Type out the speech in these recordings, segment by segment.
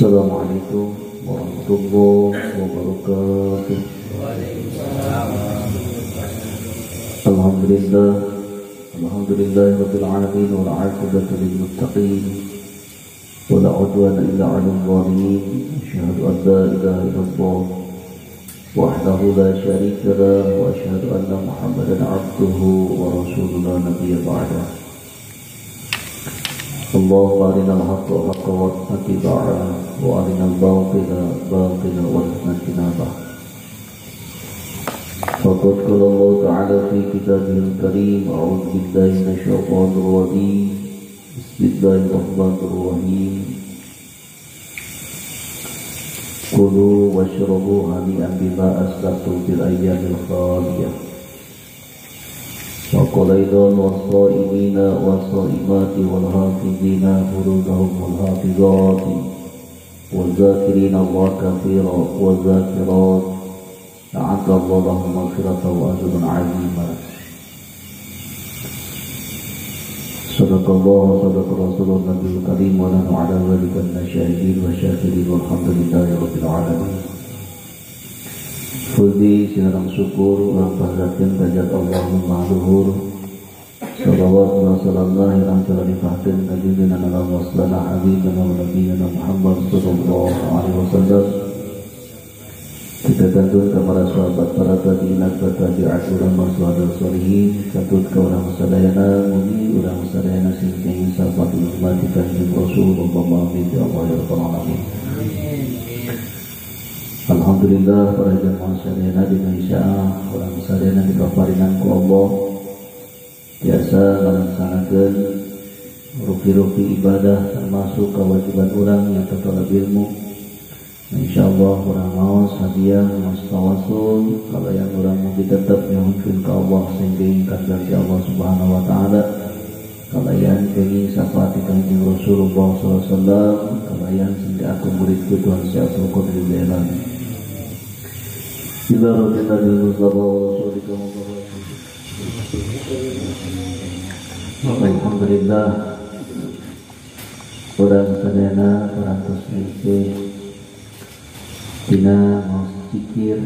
Assalamualaikum warahmatullahi wabarakatuh. Alhamdulillah Rabbil alamin wal 'aqibatu lil muttaqin wa la 'udwana illa 'alal zalimin. Asyhadu an la ilaha illallah wahdahu la syarika lah wa asyhadu anna Muhammadan 'abduhu wa rasuluhu la nabiyya ba'dah. Allahumma arinal haqqa haqqan wattiba'ah wa arinal batila batilan wajtanibah. Faqad qala Allah ta'ala fi kitabihil karim, a'udzu billahi minasyaitonir rajim. Bismillahirrahmanirrahim. Kulu washrabu hani'an bima aslaftum fil ayyamil khaliyah. Wa qala aidan was-sha'imina was-sha'imati wal-hafizina furujahum wal-hafizati waz-zakirina Allaha katsiran waz-zakirat a'adda Allahu lahum maghfiratan wa ajran 'azima. Sadaqallahu wa sadaqa rasulun nabiyul karim wa nahnu 'ala dzalika minasyahidin wa syakirin walhamdulillahi rabbil alamin. Puji sinarang syukur ulang pahlatin kajat Allahumma luhur salawat wa salamullah ilang terlifatin kajudina nalam waslana habibana wa nabiyana Muhammad sallallahu alaihi wasallam. Kita kantun kepada sahabat para tabi'in wa tabi'at ulama sahabat solihin, kantun ke orang sadayana muni orang sadayana sing sahabat umat kanjeng Rasulullah amin ya Allah ya rabbal alamin. Alhamdulillah para jamaah sadayana di Indonesia, orang sadayana di paparingan ku Allah biasa ngalaksanakeun rupi-rupi ibadah termasuk kewajiban orang yang tertolak ilmu. Insyaallah orang maos hadiah maos tawasul kalau yang orang mungkin tetap nyuhun ke Allah sehingga ingkar dari Allah Subhanahu wa taala. Kalayan kini syafaat kanjeng Rasulullah sallallahu alaihi wasallam, kalayan sehingga aku murid Tuhan Syaikhul Qadir Jailan. Bila roda dari Mustafa Rasulullah alhamdulillah orang sadayana orang terus dina mau zikir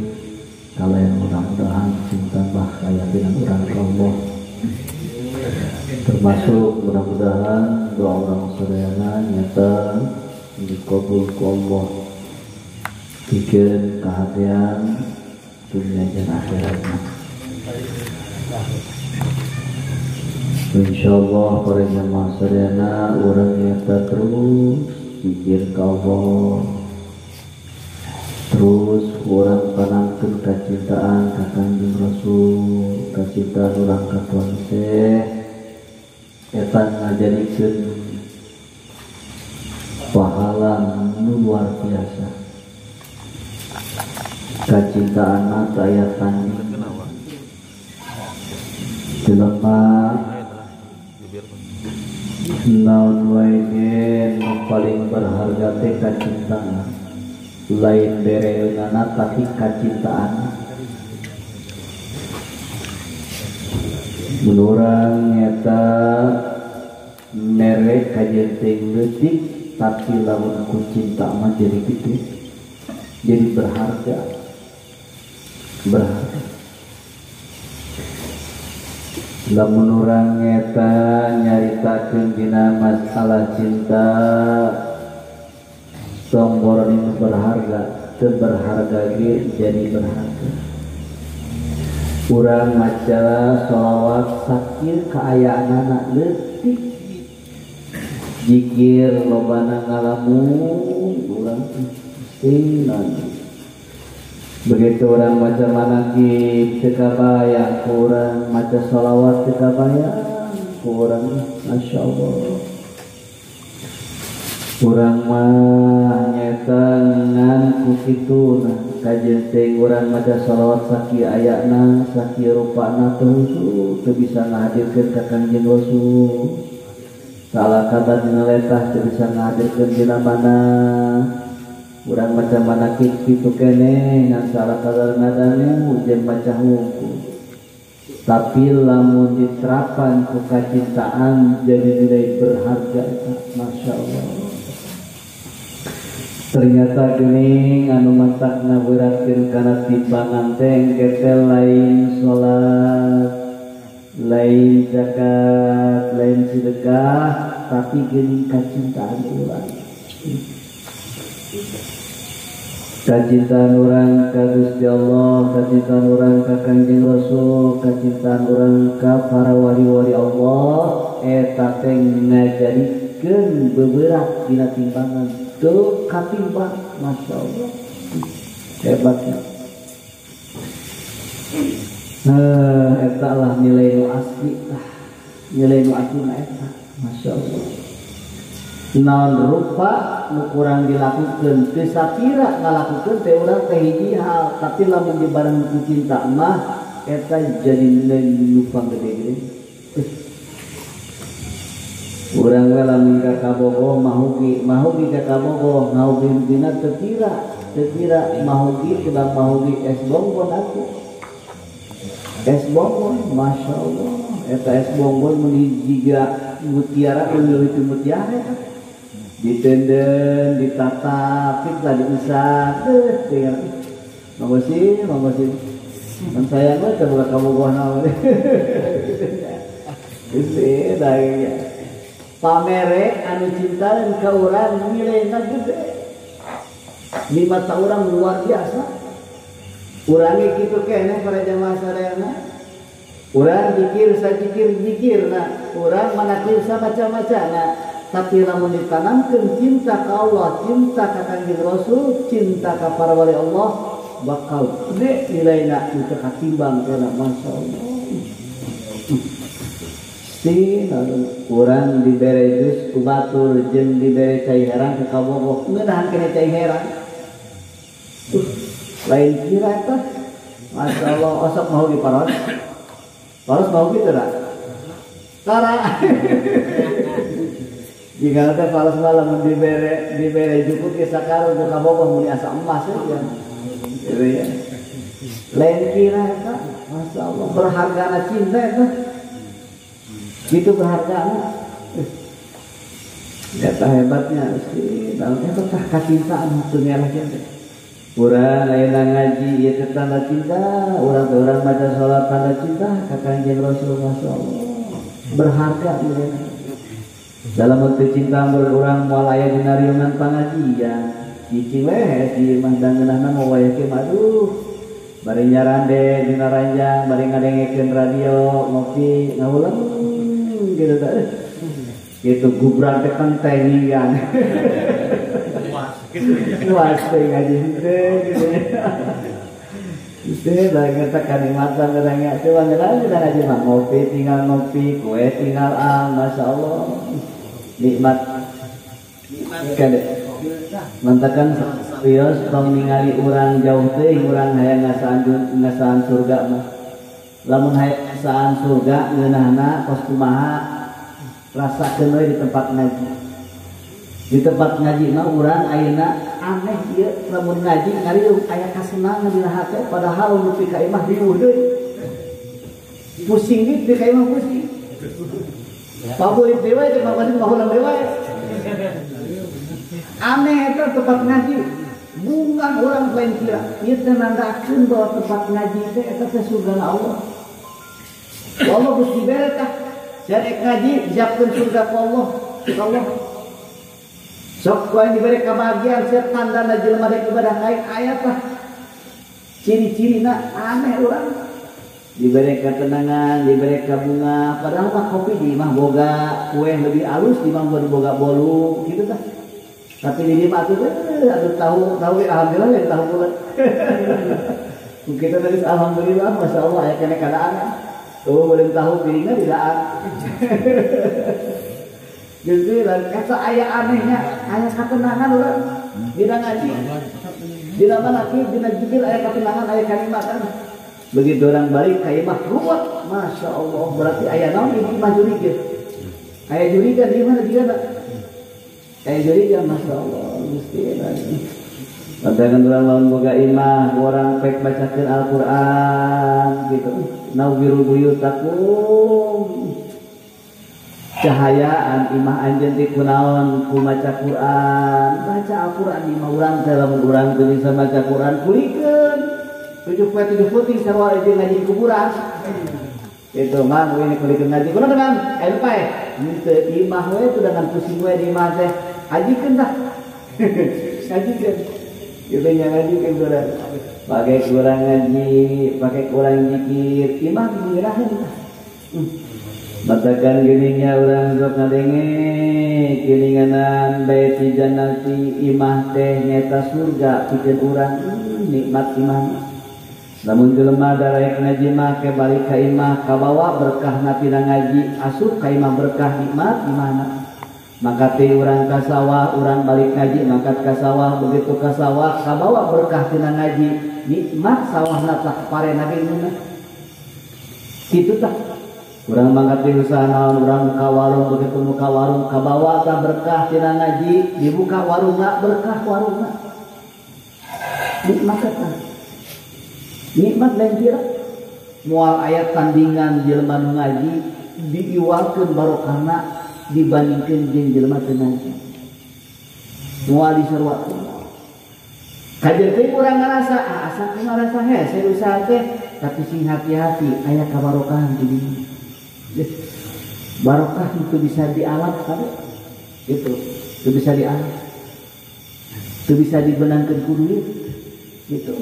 kalayan mudah-mudahan cinta bah kaya dengan orang Allah, termasuk mudah-mudahan doa orang sadayana nyata dikabul ku Allah, bikin kehadiran dunia dan akhiratnya. Insyaallah para jamaah sadayana orang nyata terus zikir ke Allah, terus orang panangkeun kacintaan ka Kanjeng Rasul, kacintaan urang ka Tuhan teh eta ngajadikeun pahala nu luar biasa. Kacintaan teh aya tanding. Jelema naon wae nu paling berharga teh kacintaan. Lain bereunana tapi kacintaan. Menurang nyata merek kajenting leutik tapi lamun ku cinta mah jadi gede, jadi berharga. Lamun urang nyata nyaritakeun dina masalah cinta sombor ini berharga, berharga jadi berharga. Urang maca sholawat sakir kaayaanana leutik, zikir lobana ngalamun urang sinan. Begitu orang maca manaqib teu kabayang, urang maca sholawat teu kabayang, urang masyaallah. Urang mah nyata ngan ku kituna kajenting urang maca shalawat saki ayana saki rupana teu bisa ngahadirkeun ka Kanjeng Rasul. Salah kata dina letah teu bisa ngahadirkeun dina mana. Urang maca manaqib kitu keneh ngan salah kata ngadane jeung maca hungkul. Tapi lamun diterapkan ku kacintaan jadi nilai berharga, masya Allah. Ternyata geuning anu masakna beratkeun kana timbangan teh ketel lain salat, lain zakat, lain sedekah, tapi geuning kacintaan urang. Kacintaan urang ka Gusti Allah, kacintaan urang ka Kanjeng Rasul, kacintaan urang ka para wali-wali Allah eta teh ngajadikeun beberat dina timbangan teu katimbang. Masya Allah, hebatnya. Eta lah nilai nu asli lah, nilai nu asli na eta. Masya Allah. Naon rupa nu kurang dilakukeun teu sapira ngalakukeun teh urang teh hiji hal, tapi lamun dibareng ku cinta mah eta jadi nilai nu panggede-gede. Urang we lamun ka kabogoh mahugi ka kabogoh ngaugi dina teu kira mahugi tibang mahugi es bongbong atuh. Es bongbong, Masya Allah, eta es bongbong mun jiga mutiara leuwih teu mutiara. Ditenden, ditata, kita diusan, tinggal. Manggosi. Man sayang we teu buka kabogoh naon. Geus daya. Pamere anu cinta dan ka urang nilainya gede di mata urang luar biasa. Urangnya gitu kene para jamaah sadayana, urang zikir nah urang manakir macam-macam nah, tapi lamun ditanamkeun cinta ka Allah, cinta ka Kanjeng Rasul, cinta ka para wali Allah, bakal gede nilainya itu katimbang kana. Masya Allah. Kurang dibere jus ku batur jeung dibere cai herang ke kabogoh ngeunahan kene cai herang lain kira eta. Masya Allah, osok mau di paros mau gitu dah tara jika teh paros malam dibere cukup ke sakaru ke kabogoh mun asa emas ya gitu ya. Lain kira eta. Masya Allah, berhargana cinta eta gitu, berharga. Eta hebatnya sih, dalam eta kacintaan dunia lagi. Urang ayeuna ngaji ieu teh tanda cinta, urang maca salat tanda cinta ka Kanjeng Rasul. Masya Allah, berharga ya. Dalam waktu cinta urang moal aya dina riungan pangajian, cicing we di mah dangeunahna mau wayah ke maduh. Bari nyarande dina ranjang, bari ngadengekeun radio, ngopi, ngaulang gitu dah. Gitu gubrak teh kentengian. Luas teh ngaji teh gitu. Itu dah kita kanikmatan orangnya. Coba ngaji ngaji mah ngopi tinggal ngopi, kue tinggal Masya Allah. Nikmat. Kade. Mantakan pios tong ningali urang jauh teh, urang hayang ngasaan surga mah. Lamun hayang surga ngeunahna kos kumaha rasakeun we di tempat ngaji. Di tempat ngaji mah urang ayeuna aneh ieu lamun ngaji ngariung aya kasenangan dina hate padahal nu pi ka imah riuh deui. Pusing di ka imah pusing. Favorit dewe teh favorit bahulang dewe. Aneh eta tempat ngaji. Bungan urang lain kira. Ieu teh nandakeun bahwa tempat ngaji teh eta teh surgana Allah. Allah geus dibere tah. Jadi ngaji siapkeun surga ku Allah. Sok ku dibere kabahagiaan sia tandana jelema rek ibadah lain aya tah. Ciri-cirina aneh urang. Dibere ketenangan, dibere bunga, padahal mah kopi di imah boga kue lebih halus di imah boga bolu gitu tah. Tapi di imah tuh aduh tahu alhamdulillah yang tahu pula. Kita tulis alhamdulillah, Masya Allah aya kene kadaan. Oh, boleh tahu piringnya tidak. Jadi kata ayah anehnya, ayah ketenangan orang. Dina ngaji, dina mana ki, dina zikir ayah ketenangan, ayah kalimatan. Begitu orang balik kayak mah ruwet, Masya Allah. Berarti ayah naon ini mah jurigan. Ayah jurigan di mana dia nak? Ayah jurigan, Masya Allah. Mesti lagi. Pandangan orang lawan boga imah, orang pek bacakeun Al-Qur'an gitu. Nawwiru buyutakum. Cahayaan imah anjeun ti kunaon ku maca Quran, baca Al-Quran di urang dalam urang teu bisa maca Quran kulikeun 7 puting sarua jeung ngaji kuburan itu mah ini kulikeun ngaji kunaon dengan pae teu imah we teu dengan pusing we di imah teh ajikeun tah ngajikeun kitu nya ngajikeun urang pakai kurang ngaji pakai kurang zikir imah ngiraheun tah matakan geuninnya urang sok ngadenge kilinganan baiti jannati imah teh nyata surga pikeun urang nikmat imah lamun jelema daraek ngaji mah ke balik ka imah kabawa berkah natina ngaji asup ka imah berkah nikmat imahna maka teh urang ka sawah urang balik ngaji mangkat ka sawah begitu ka sawah kabawa berkah tina ngaji nikmat sawahna tah parena ge imahna kitu tah urang mangkat di usaha naon urang ka warung begitu muka warung kabawa tah berkah tina ngaji dibuka warungna berkah warungna nikmat tah nikmat lain kira mual ayat tandingan jelema nu ngaji diiwalkeun barokahna dibandingkeun jeung jelema teu ngaji mual diseruakeun kajeun teh urang ngarasa asa ngarasa hese usaha teh tapi sing hati-hati aya kabarokahan di dieu barokah itu bisa dialap kan itu bisa dialap itu bisa dibenangkeun ku duit gitu.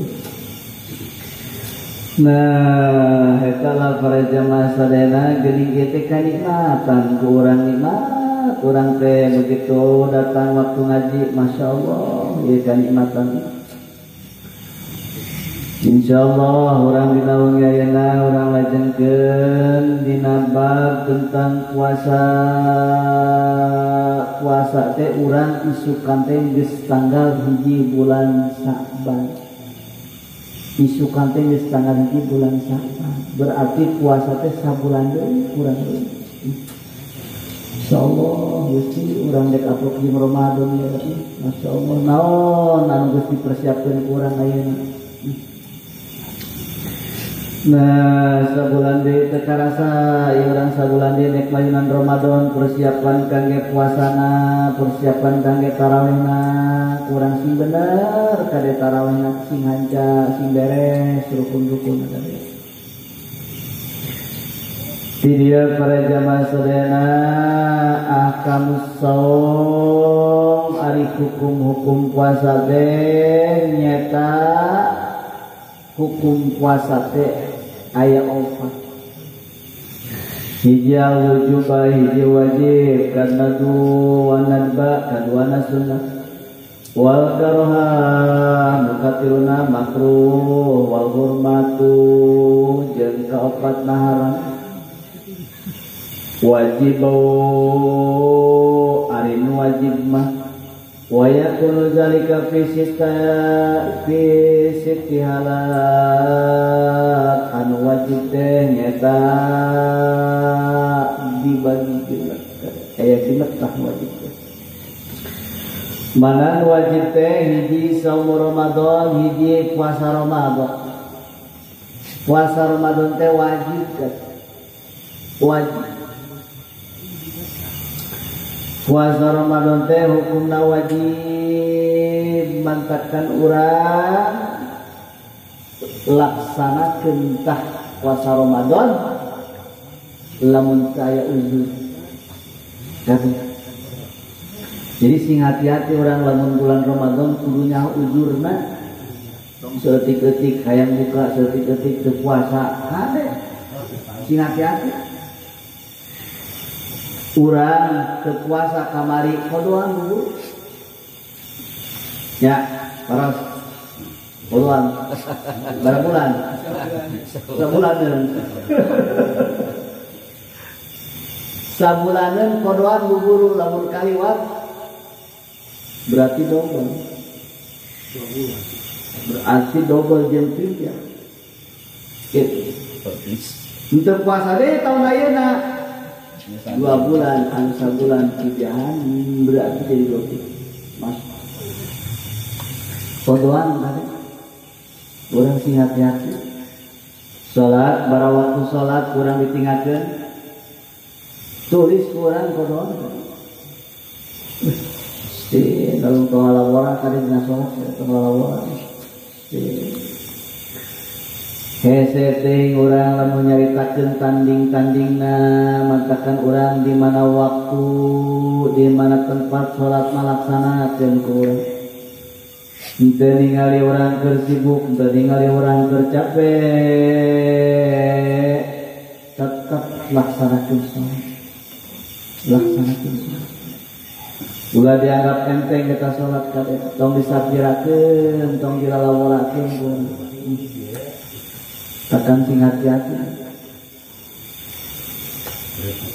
Nah eta lah para jamaah sadayana geuning teh kanikmatan ku urang nikmat urang teh begitu datang waktu ngaji masyaallah ieu kanikmatan insyaallah urang dina wengi ayeuna urang lajengkeun dina bab tentang puasa teh urang isukan teh geus tanggal 1 bulan Sa'ban isukan teh geus tanggal 1 bulan Sa'ban berarti puasa teh sabulan deui kurang deui insyaallah Gusti urang dek aplok di Ramadan ya masyaallah naon anu geus dipersiapkeun ku urang ayeuna. Nah sabulan deui teu karasa ieu urang sabulan deui nek mayunan Ramadan persiapan kangge puasana persiapan kangge tarawihna urang sing bener kade tarawihna sing hanca sing beres rukun-rukun kade di dia para jamaah sadayana ahkamus shaum ari hukum-hukum puasa teh nyata hukum puasa teh aya opat hiji wujub hiji wajib karena dua nadba kaduana sunnah wal karha mukatiruna makruh wal hurmatu jeung kaopatna haram wajib ari nu wajib mah wa yakunu zalika fi sitti halat anu wajib teh nyata dibagi aya timetah wajib teh manan wajib teh hiji saum Ramadan hiji puasa Ramadan teh wajib puasa Ramadan teh hukumna wajib mantakkan urang laksanakeun tah puasa Ramadan lamun saya uzur. Jadi sing hati-hati orang lamun bulan Ramadan kudu nyaho uzurna. Seutik-eutik hayang buka seutik-eutik teu puasa kade. Sing hati-hati. Urang teu puasa kamari kodoan dulu. Ya, paras. Kodoan. Berapa bulan? Sabulaneun. Sabulaneun kodoan guguru lamun kaliwat berarti double. Berarti double jeung 3. Gitu. Untuk puasa deh tahun ayeuna 2 bulan, anu sabulan 3 berarti jadi 20. Mas. Kodoan tadi. Urang sing hati-hati. Salat bara waktu salat urang ditinggalkeun. Tulis urang kodoan. si kalau pengalawara tadi nasional pengalawara si hesetting orang lamun nyaritakeun tanding-tandingna mantakan orang di mana waktu di mana tempat sholat malaksanakeun ku urang henteu ningali urang keur sibuk henteu ningali urang keur capek tetep laksanakeun sholat ulah dianggap enteng kita sholat kade tong disapirakeun tong dilalawarakeun ku takkan sing hati-hati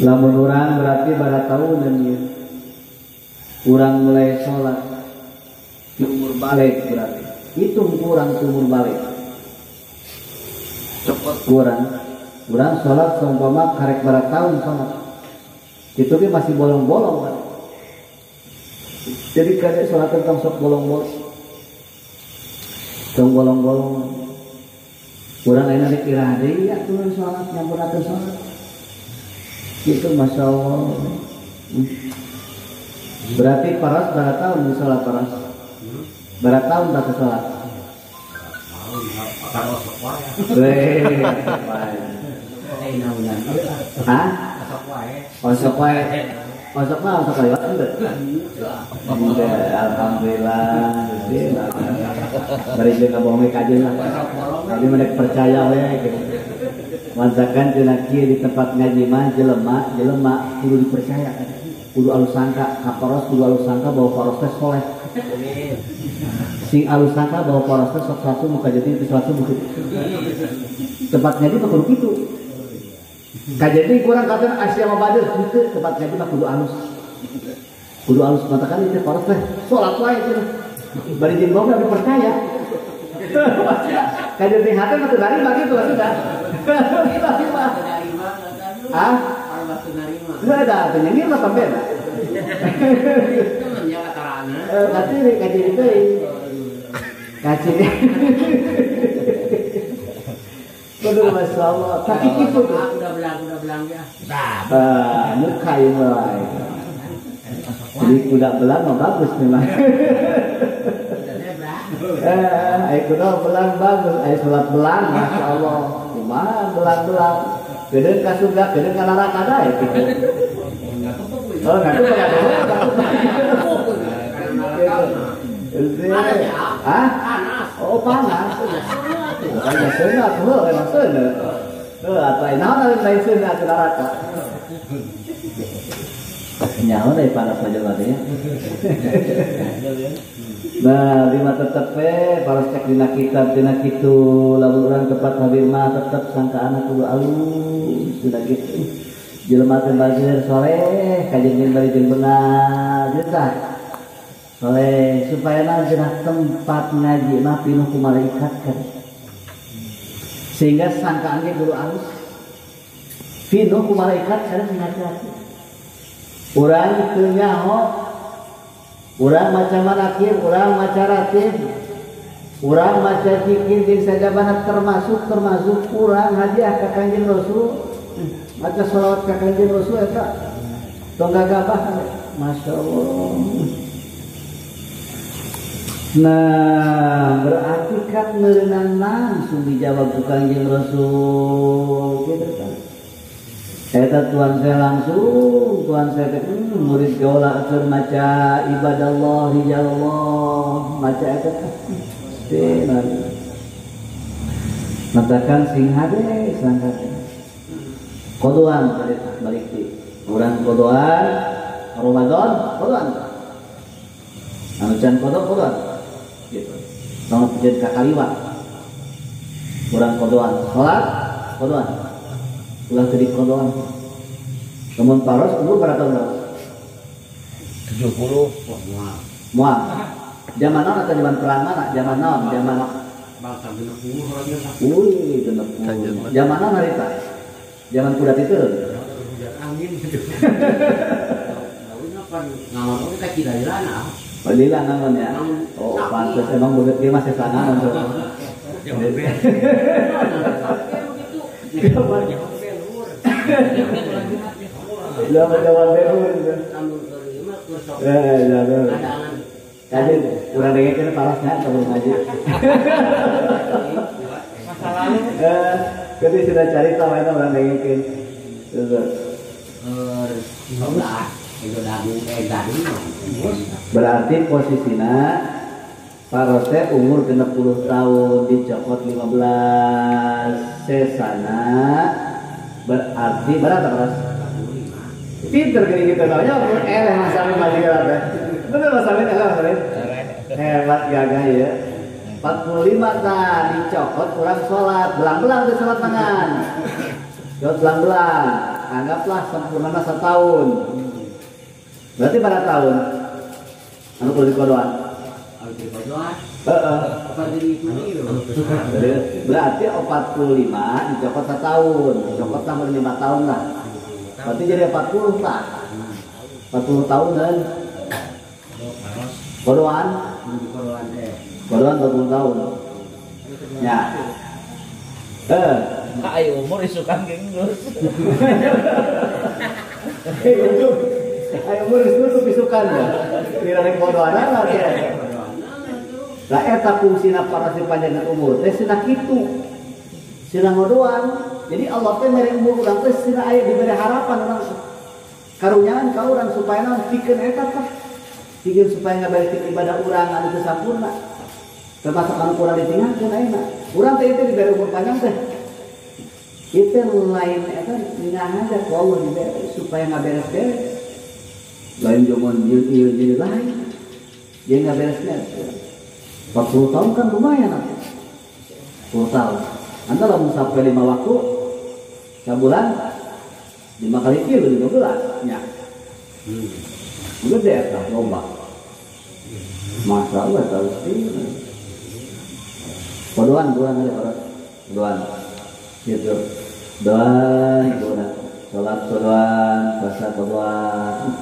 lamun urang berarti pada tahunan ya urang mulai sholat di umur balik berarti hitung kurang ke umur balik cepet kurang sholat seumpama karek pada tahun sholat itu dia masih bolong-bolong kan jadi kadek sholat tentang sok bolong-bolong tong bolong-bolong kurang enak dikira deh ya turun sholat nyampur atas sholat itu masya Allah berarti paras berapa tahun di sholat paras berapa tahun tak sholat Osok wae lewat enggak? Alhamdulillah. Bari jeung kabohonge kajeun lah. Tapi mereka percaya we gitu. Masakan cenah kieu di tempat ngaji mah jelema kudu dipercaya. Kudu alus sangka kaparos kudu alus sangka bahwa paros teh saleh. Sing alus sangka bahwa paros teh sok satu muka jadi sesuatu bukit. Tempat ngaji mah kudu kitu. Kajadi kurang kata Asia Mabadir itu tempat ngaji mah kudu alus matakan itu paros teh salat wae itu bari jeung boga dipercaya kajadi hate mah teu narima kitu sudah ah enggak ada penyanyi mah pembeda teman ya katarana kajadi teh kajadi bener masya Allah, tapi gitu tuh. Udah belang ya. Muka yang mulai. Jadi kuda belang mah bagus memang. Kuda belang bagus, sholat belang, masya Allah. Cuma belang. Kedeng ka surga, kedeng ka neraka ada ya. Oh nggak panas. Oh panas. Bukannya sunat, emang sunat. Atau lain sunat ke neraka. Nyawa dari panas aja ya. Nah, lima tetep paras cek dina kitab dina kitu lalu urang tepat hadir mah tetep sangka anak kudu alus sudah gitu. Jelema teh bazir soleh kajengan bari jeung benar jeutah. Soleh supaya cenah tempat ngaji mah pinuh ku malaikat kan. Sehingga sangkaannya dulu alus pinuh ku malaikat kana hati-hati. Urang teu nyaho, urang maca manakib, urang maca ratib, urang maca zikir jeung sajabana termasuk urang hadiah ka Kanjeng Rasul. Maca shalawat ka Kanjeng Rasul eta tong gagabah masya Allah. Nah, berarti kan merenang langsung dijawab ku Kanjeng Rasul gitu kan. Eta tuan saya langsung, tuan saya murid gaula atur maca ibadallah hijallah, maca eta benar. Matakan sing hade sangka. Kodoan balik di urang kodoan Ramadan kodoan. Anu can kodoan. Gitu. Sama pijeun ka kaliwat. Urang kodoan, salat kodoan. Ulah tadi kodoan. Namun paros umur berapa tahun? 70. Mual. Zaman naon atau zaman perang mana? Zaman naon? Zaman bangsa 60 orangnya. Wih, 60. Zaman naon harita? Zaman kuda itu. Angin gitu. Ngawan oke kaki dari lana. Oh, lila namanya. Oh, pantas emang begitu dia masih sangat untuk. Jaman belur. Keadaan. Jadi kurang dengerin parasnya kalau ngaji. Masa lalu. Jadi sudah cari tahu itu orang dengerin. Itu daging. Berarti posisinya parosnya umur 60 tahun dicopot 15 sesana berarti berapa paros? Pinter gini gitu namanya Mas Amin majikan teh. Bener Mas Amin hebat gagah ya. 45 tah dicopot kurang sholat belang-belang di sholat tangan. Jod belang-belang anggaplah sempurna 1 tahun. Berarti berapa tahun? Anu kudu dikodoan. Berarti 45 dicopot 1 tahun. Dicopot tambah 5 tahun lah. Berarti jadi 40 lah. 40 tahun dan kodoan. Kodoan 40 tahun. Ya. Ayo umur isukan genggus. Ayo umur itu isukan ya. Kira rek kodoan lah ya. Lah eta fungsina para si panjang umur teh cenah kitu. Cenah ngodoan. Jadi Allah teh mere umur urang teh cenah aya diberi harapan urang. Karunyaan ka urang supaya naon pikeun eta tah. Pikeun supaya ngaberes ibadah urang anu teu sampurna. Termasuk anu kurang ditinggalkeun ayeuna. Urang teh itu diberi umur panjang teh. Itu lain eta ninggalna ku Allah diberi supaya ngaberes-beres. Lain jangan ieu lain. Dia ngaberes-beres. 40 tahun kan lumayan nanti. 10 tahun. Anda lamun sampai 5 waktu sebulan 5 kali kilo 15 nya. Gede ya lomba. Masa Allah tahu sih. Kodoan ada kodoan. Gitu. Doan. Salat kodoan, puasa kodoan.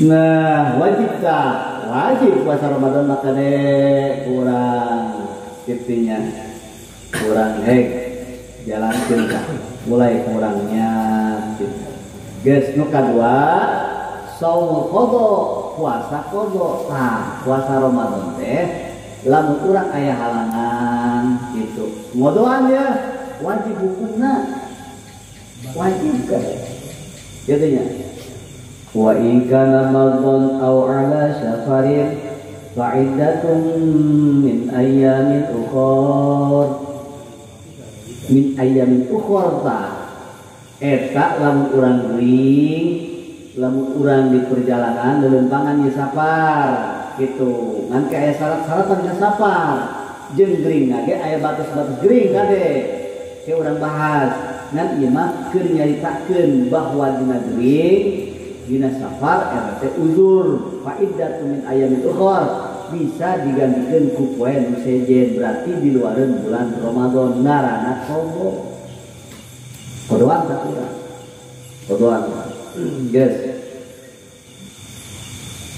Nah, wajib puasa Ramadan maka deh kurang kitinya kurang jalan cinta mulai kurangnya guys nu kadua saum qada puasa qada nah puasa Ramadan teh lamun urang aya halangan gitu ngodoan ya wajib hukumna wajib kan jadinya wa in kana madhan aw ala safarin fa'iddatun min ayyamin ukhra ta eta lamun urang geuring lamun urang di perjalanan lelempangan ye safar kitu ngan aya syarat-syaratan ke safar jeung geuring ge aya batas-batas geuring kade ke urang bahas ngan ieu mah keur nyaritakeun bahwa dina geuring dina safar eta teh uzur faiddatun min ayyamin ukhra bisa digantikeun ku poe nu sejen berarti di luareun bulan Ramadan ngaranna kodoan tak urang kodoan guys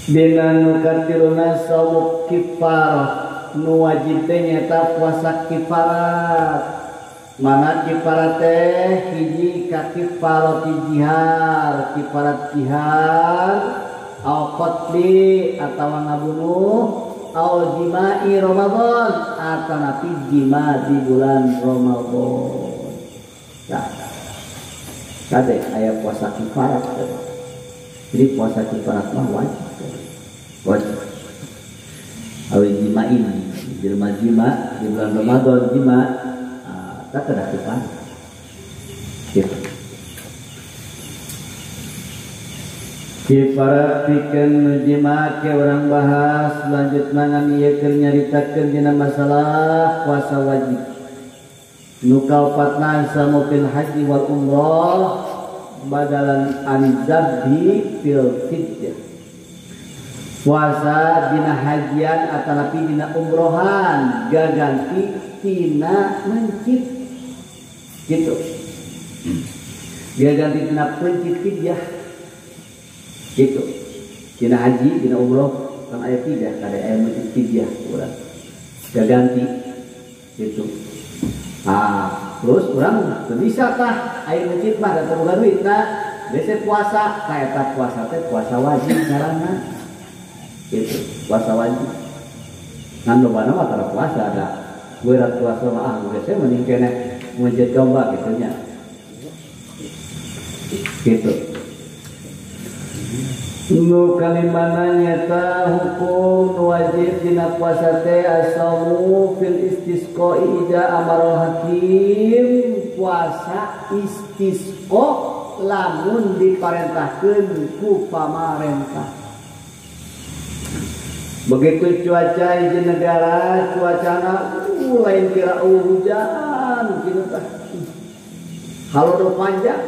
dengan nukatiruna saum kifarah nu wajib teh nyata puasa kifarat mana kifarat teh hiji ka kifarat jihar kifarat jihar au qatli atawa ngabunuh au jima'i Ramadan atau napi jima di bulan Ramadan nah kade aya puasa kifarat jadi puasa kifarat mah wajib awi jima'in jelema jima di bulan Ramadan jima tak ada kifarat gitu kifarat pikeun jima ke orang bahas lanjut mangan ieu keur nyaritakeun dina masalah puasa wajib nu kaopatna samupil haji wal umrah badalan anzabhi fil fidyah puasa dina hajian atanapi dina umrohan gaganti tina mencit gitu gaganti tina pencit fidyah gitu dina haji dina umroh kan aya fidyah kada aya mencit fidyah urang gaganti gitu terus orang bisa tah air mencit mah dan terbuka duit nah biasa puasa kayak puasa teh puasa wajib ngaranna gitu puasa wajib ngan lobana mah tara puasa ada berat puasa mah biasa mending kena mujud domba gitu nya gitu nu kalimana nyata hukum wajib dina puasa teh asamu fil istisqa ida amarul hakim puasa istisqa lamun diparentahkeun ku pamarentah begitu cuaca di negara cuacana lain kira hujan gitu tah halo panjang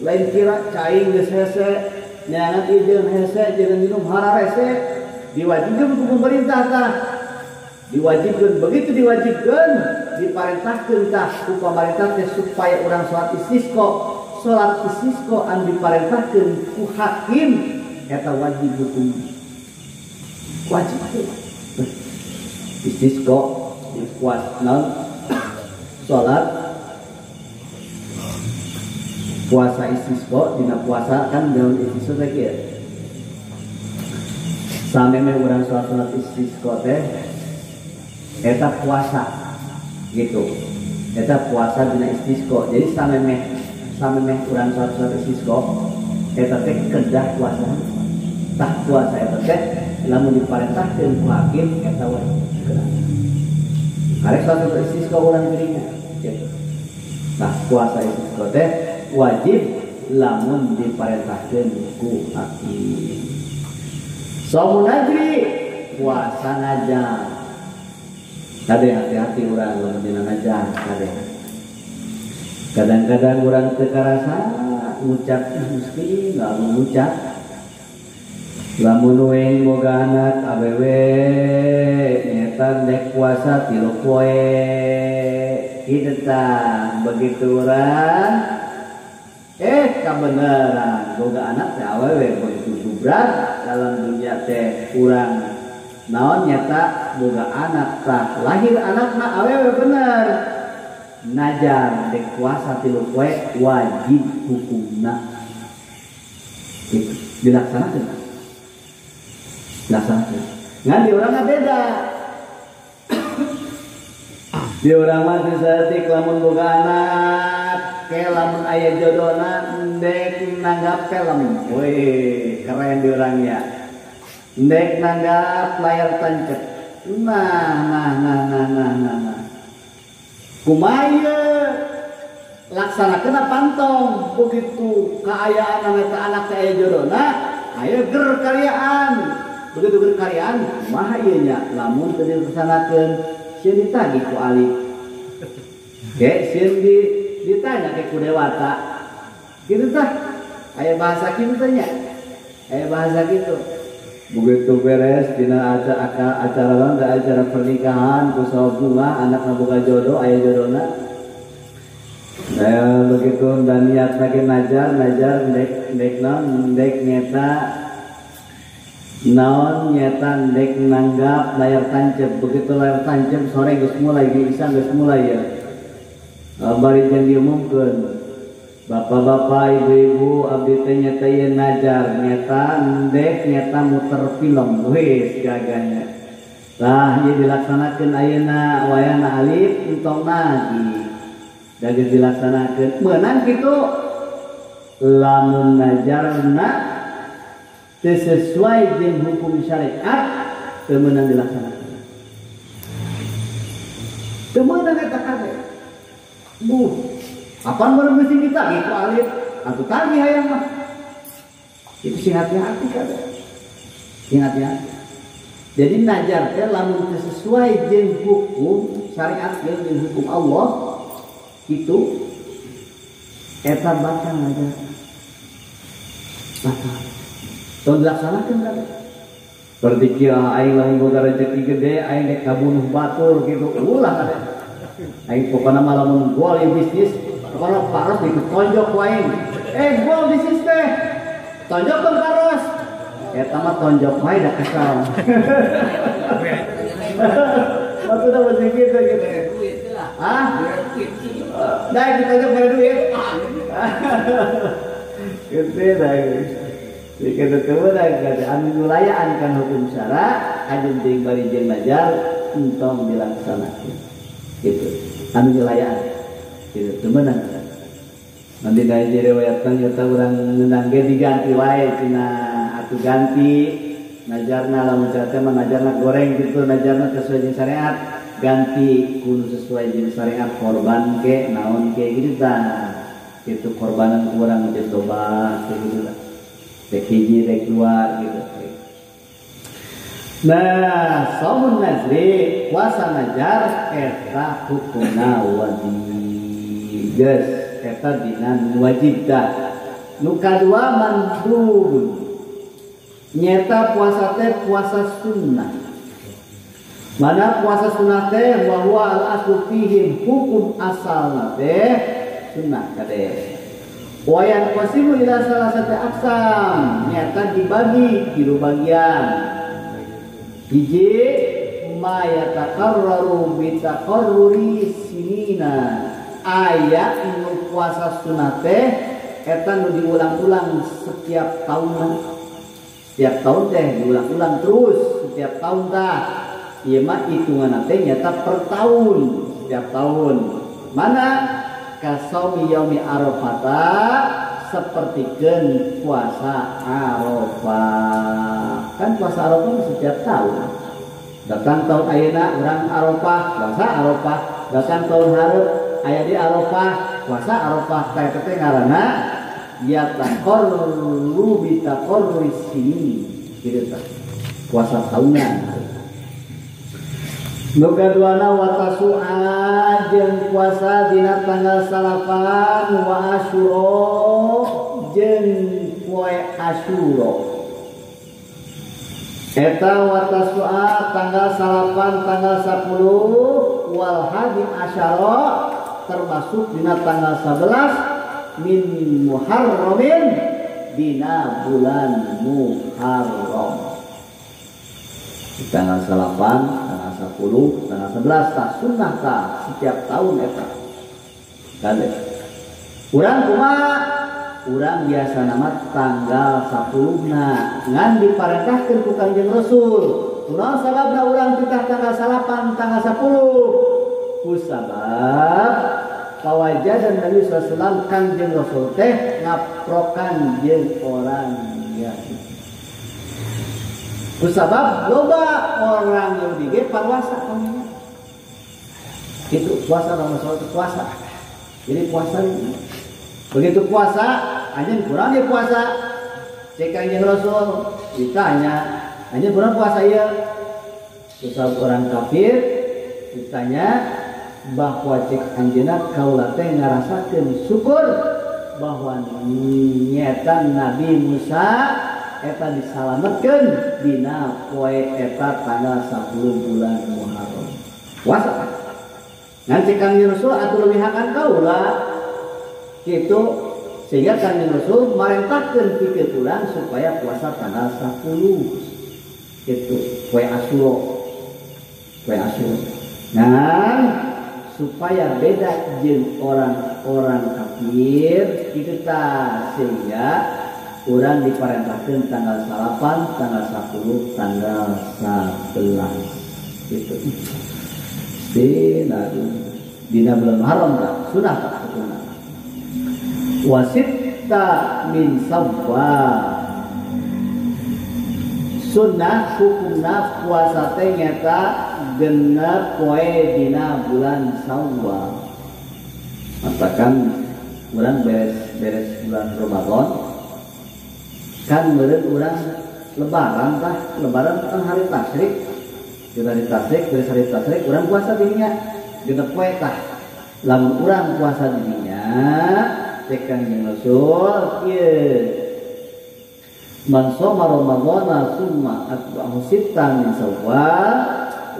lain kira cai geus hese nyangat ieu hese jeung minum hara hese diwajibkeun ku pemerintah tah diwajibkeun begitu diwajibkeun diparentahkeun tah ku pemerintah teh supaya urang salat istisqa an diparentahkeun ku hakim eta wajib hukum wajib istisqa puasa salat puasa istisqa dina puasa kan dalam istisqa teh kieu sameme urang salat istisqa teh eta puasa gitu eta puasa dina istisqa jadi sameme urang salat istisqa eta teh kedah puasa tah puasa eta teh lamun diparentahkeun ku hakim eta wajib karek salat istisqa urang dirinya gitu nah puasa istisqa teh wajib lamun diparentahkeun ku hakim. Saumun najri puasa najar. Kade hati-hati urang lamun dina najar kade. Kadang-kadang urang teu karasa ngucap mesti enggak mengucap. Lamun weng boga anak awewe nyetan dek puasa 3 poe. Kitu tah begitu urang kebenaran boga anak teh awewe begitu subrat dalam dunia teh kurang naon nyata boga anak tah lahir anak mah awewe bener najar dek puasa 3 poe wajib hukumna gitu dilaksanakeun ngan di urang beda di urang mah saeutik lamun boga anak ke lamun aya jodona ndek nanggap film wih keren diorangnya ndek nanggap layar tancap nah kumaya laksanakeun pantong begitu kaayaan anak aya jodona aya ger karyaan begitu ger karyaan kumaha ieu nya lamun teu dilaksanakeun sieun ditagih ku ali ke sieun ditanya ke ku dewata gitu tah aya bahasa kitu teh nya aya bahasa kitu begitu beres dina acara lawan acara pernikahan ku saha bunga anak boga jodoh aya jodona begitu dan niat lagi najar ndek naon ndek nyeta naon nyeta ndek nanggap layar tancep begitu layar tancep sore geus mulai bisa geus mulai ya bari jeung diumumkeun bapak-bapak ibu-ibu abdi teh nyata ieu najar nyata ndek nyata muter film wis gaganya tah ieu dilaksanakeun ayeuna wayahna alif entong nagi da geus dilaksanakeun meunang kitu lamun najarna teu sesuai jeung hukum syariat teu meunang dilaksanakeun teu meunang eta kabeh apaan baru mesti kita gitu alif atau tagih hayang mah itu sing hati-hati kada sing hati-hati jadi najar teh lamun sesuai jeung hukum syariat jeung hukum Allah itu eta batal najar batal tong dilaksanakeun kada seperti kieu aing lamun boga rezeki gede aing dek kabunuh batur gitu ulah kada aing pokona mah lamun gol ieu bisnis pokona paros ditonjok wae gol bisnis teh tonjokkeun paros eta mah tonjok wae da kesal maksudna begitu gitu ah dah ditonjok bare duit Gitu dah. Kita kemudian kata anu layaan kan hukum syara ajeun teuing bari jeung najar entong dilaksanakeun. Gitu. Anu layaan. Gitu temenan. Nanti dari diriwayatkan nyata urang ngeunang ge diganti wae cenah atuh ganti najarna lamun cara mah najarna goreng gitu najarna sesuai jeung syariat ganti kudu sesuai jeung syariat korban ke naon ke gitu tah. Itu korbanan kurang aja tobat gitu lah. Dek hiji dek dua gitu. Nah, saumun nazri puasa najar eta hukumna wajib. Geus eta dina wajib dah. Nu kadua mandub. Nyata puasa teh puasa sunnah. Mana puasa sunnah teh bahwa al-aslu fihi hukum asalna teh sunnah kade. Wayan qasimu ila salah satu aksam nyata dibagi tilu bagian. Hiji ma yatakarraru bi taqarruri sinina. Aya nu puasa sunat teh eta nu diulang-ulang setiap tahun. Setiap tahun teh diulang-ulang terus setiap tahun tah. Ieu mah hitungan teh nyata per tahun, setiap tahun. Mana kasaumi yaumi arafah sepertikeun puasa Arafah. Kan puasa Arafah setiap tahun. Datang tahun ayeuna urang Arafah, puasa Arafah. Datang tahun hareup aya di Arafah, puasa Arafah. Tah teh ngaranna yataqarru bi taqarruri sinin. Kitu tah. Puasa tahunan. Nu kaduana wa tasu'a jeung puasa dina tanggal 8 wa Asyura jeung poe Asyura. Eta wa tasu'a tanggal 8 tanggal 10 wal hadi asyara termasuk dina tanggal 11 min Muharramin dina bulan Muharram. Tanggal 8, tanggal 10, tanggal 11 tah sunnah tah setiap tahun eta. Kade. Urang kumaha? Urang biasa nama tanggal 10-na ngan diparentahkeun ku Kanjeng Rasul. Kunaon sababna urang titah tanggal 8, tanggal 10? Ku sabab kawajadan Nabi sallallahu alaihi wasallam Kanjeng Rasul teh ngaprokan jeung orang Yahudi. Kusabab loba orang Yahudi ge puasa kamana. Itu puasa Ramadan itu puasa. Jadi puasa begitu puasa, anjeun kurang dia puasa. Cek Kanjeng Rasul ditanya, anjeun kurang puasa ieu? Kusabab orang kafir ditanya bahwa cek anjeunna kaula teh ngarasakeun syukur bahwa nyata Nabi Musa eta disalametkeun dina poe eta tanggal 10 bulan Muharram. Puasa. Ngan cek Kanjeng Rasul atuh leuwihakan kaula. Kitu sehingga Kanjeng Rasul marentahkeun pikeun urang supaya puasa tanggal 10. Kitu poe Asyura. Poe Asyura. Nah, supaya beda jeung orang-orang kafir kitu tah sehingga urang diparentahkeun tanggal 8, tanggal 10, tanggal 11. Gitu. Dina bulan Muharram tah sunah tah hukumna. Wasitta min Syawal. Sunnah hukumna puasa teh nyata genep poe dina bulan Syawal. Matakan urang beres bulan Ramadan kan meureun urang lebaran tah lebaran kan hari tasyrik kita hari tasyrik beres hari tasyrik urang puasa dirinya genep poe tah lamun urang puasa dirinya cek Kanjeng Rasul ieu man shoma ramadhana summa atba'ahu sittan min Syawal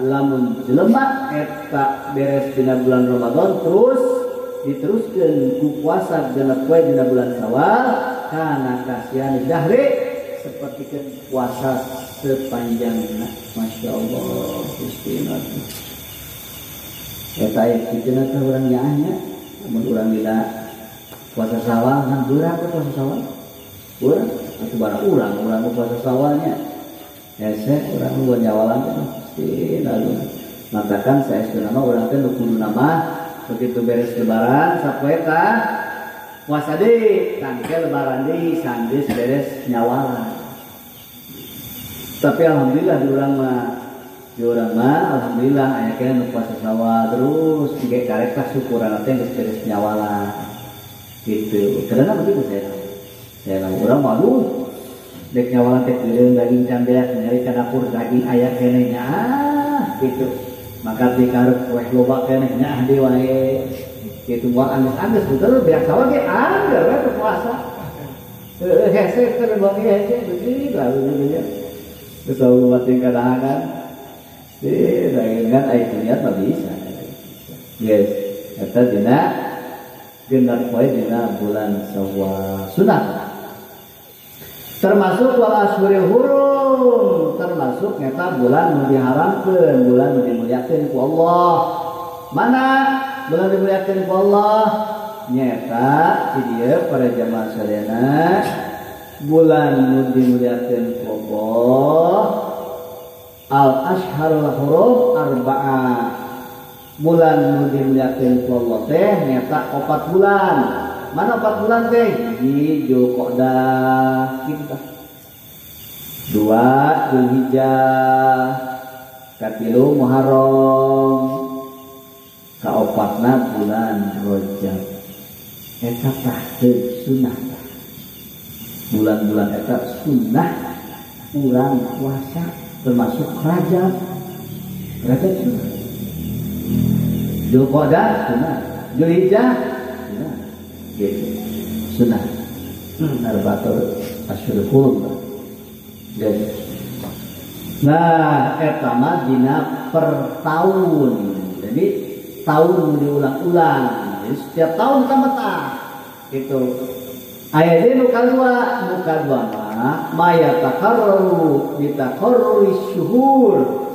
lamun jelema eta beres dina bulan Ramadan terus diteruskeun ku puasa genep poe dina bulan Syawal kana kasihan dahri seperti puasa sepanjangna. Masya Allah Gusti Nabi. Eta aya kiceuna teh urang nyaahnya mun urang dina puasa Syawal ngan beurang puasa Syawal Urang atuh bara urang puasa sawalnya. Hese urang nu nyawalan pasti lalu. Matakan saya nama urang teh nu kudu nama begitu beres lebaran sapoe tah puasa deui, tangke lebaran deui sanggeus beres nyawalan. Tapi alhamdulillah di urang mah alhamdulillah aya kena nu puasa sawal terus ge karek tah syukuran teh geus beres nyawalan. Gitu. Karena begitu saya urang malu dek nyawalan teh keureung daging candeak nyari ka dapur daging aya keneh nya gitu. Maka dikarep weh loba keneh nya di wae kitu moal angges-angges betul biasa wae angger we puasa hese teh bang hese begitu lalu nya betul batin kadahangan dagangan aya niat mah bisa yes eta dina genep poe dina bulan Syawal sunat termasuk wal asyhuril hurum termasuk nyata bulan nu diharamkeun bulan nu dimuliakeun ku Allah. Mana bulan dimuliakeun ku Allah nyata di dieu para jamaah sadayana bulan nu dimuliakeun ku Allah al asyharul hurum arba'ah bulan nu dimuliakeun ku Allah teh nyata 4 bulan. Mana 4 bulan teh? Di Dzulqa'dah kita. 2 Dzulhijjah, katilu Muharram, kaopatna bulan Rajab. Eta tah teu sunah. Bulan-bulan eta sunah urang puasa termasuk Rajab. Rajab sunah. Dzulqa'dah sunah. Dzulhijjah sunah. Gitu. Sunah. Arba'atul asyhurul hurum. Jadi, nah, eta mah dina per tahun. Jadi tahun diulang-ulang. Jadi setiap tahun tamatah. Gitu. Aya deui nu kadua mah maya takarraru bi takarruri syuhur.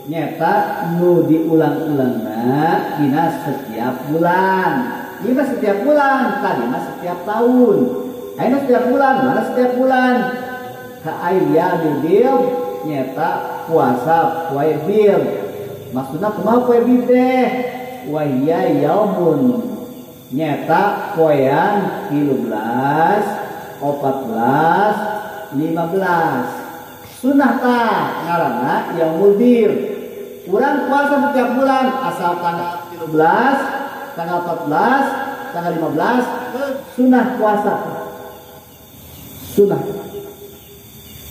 Nyata nu diulang-ulangna dina setiap bulan. Ini mah setiap bulan, tadi mah setiap tahun. Ayeuna setiap bulan, mana setiap bulan? Ka ayyamil bil nyata puasa poe bil. Maksudna kumaha poe bil teh? Wa hiya yaumun nyata poean 13, 14, 15. Sunah tah ngaranna yaumul bil. Urang puasa setiap bulan asal tanggal 13, tanggal 14, tanggal 15 sunah puasa. Sunah.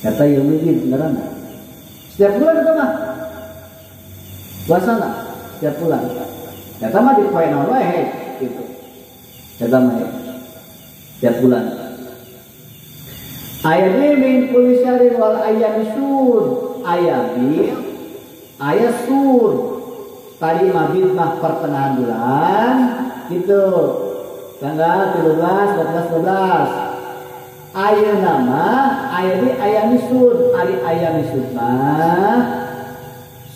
Kata yang mungkin beneran. Setiap bulan itu mah puasa lah. Setiap bulan. Kata mah di poin wae gitu. Kata mah setiap bulan. Ayat ini min kulli syahrin wal ayyam syur. Ayat ini ayat sur. Tadi mabit mah pertengahan bulan gitu. Tanggal 13, 14, 12. Aya nama aya di ayam misud, ari ayam misud mah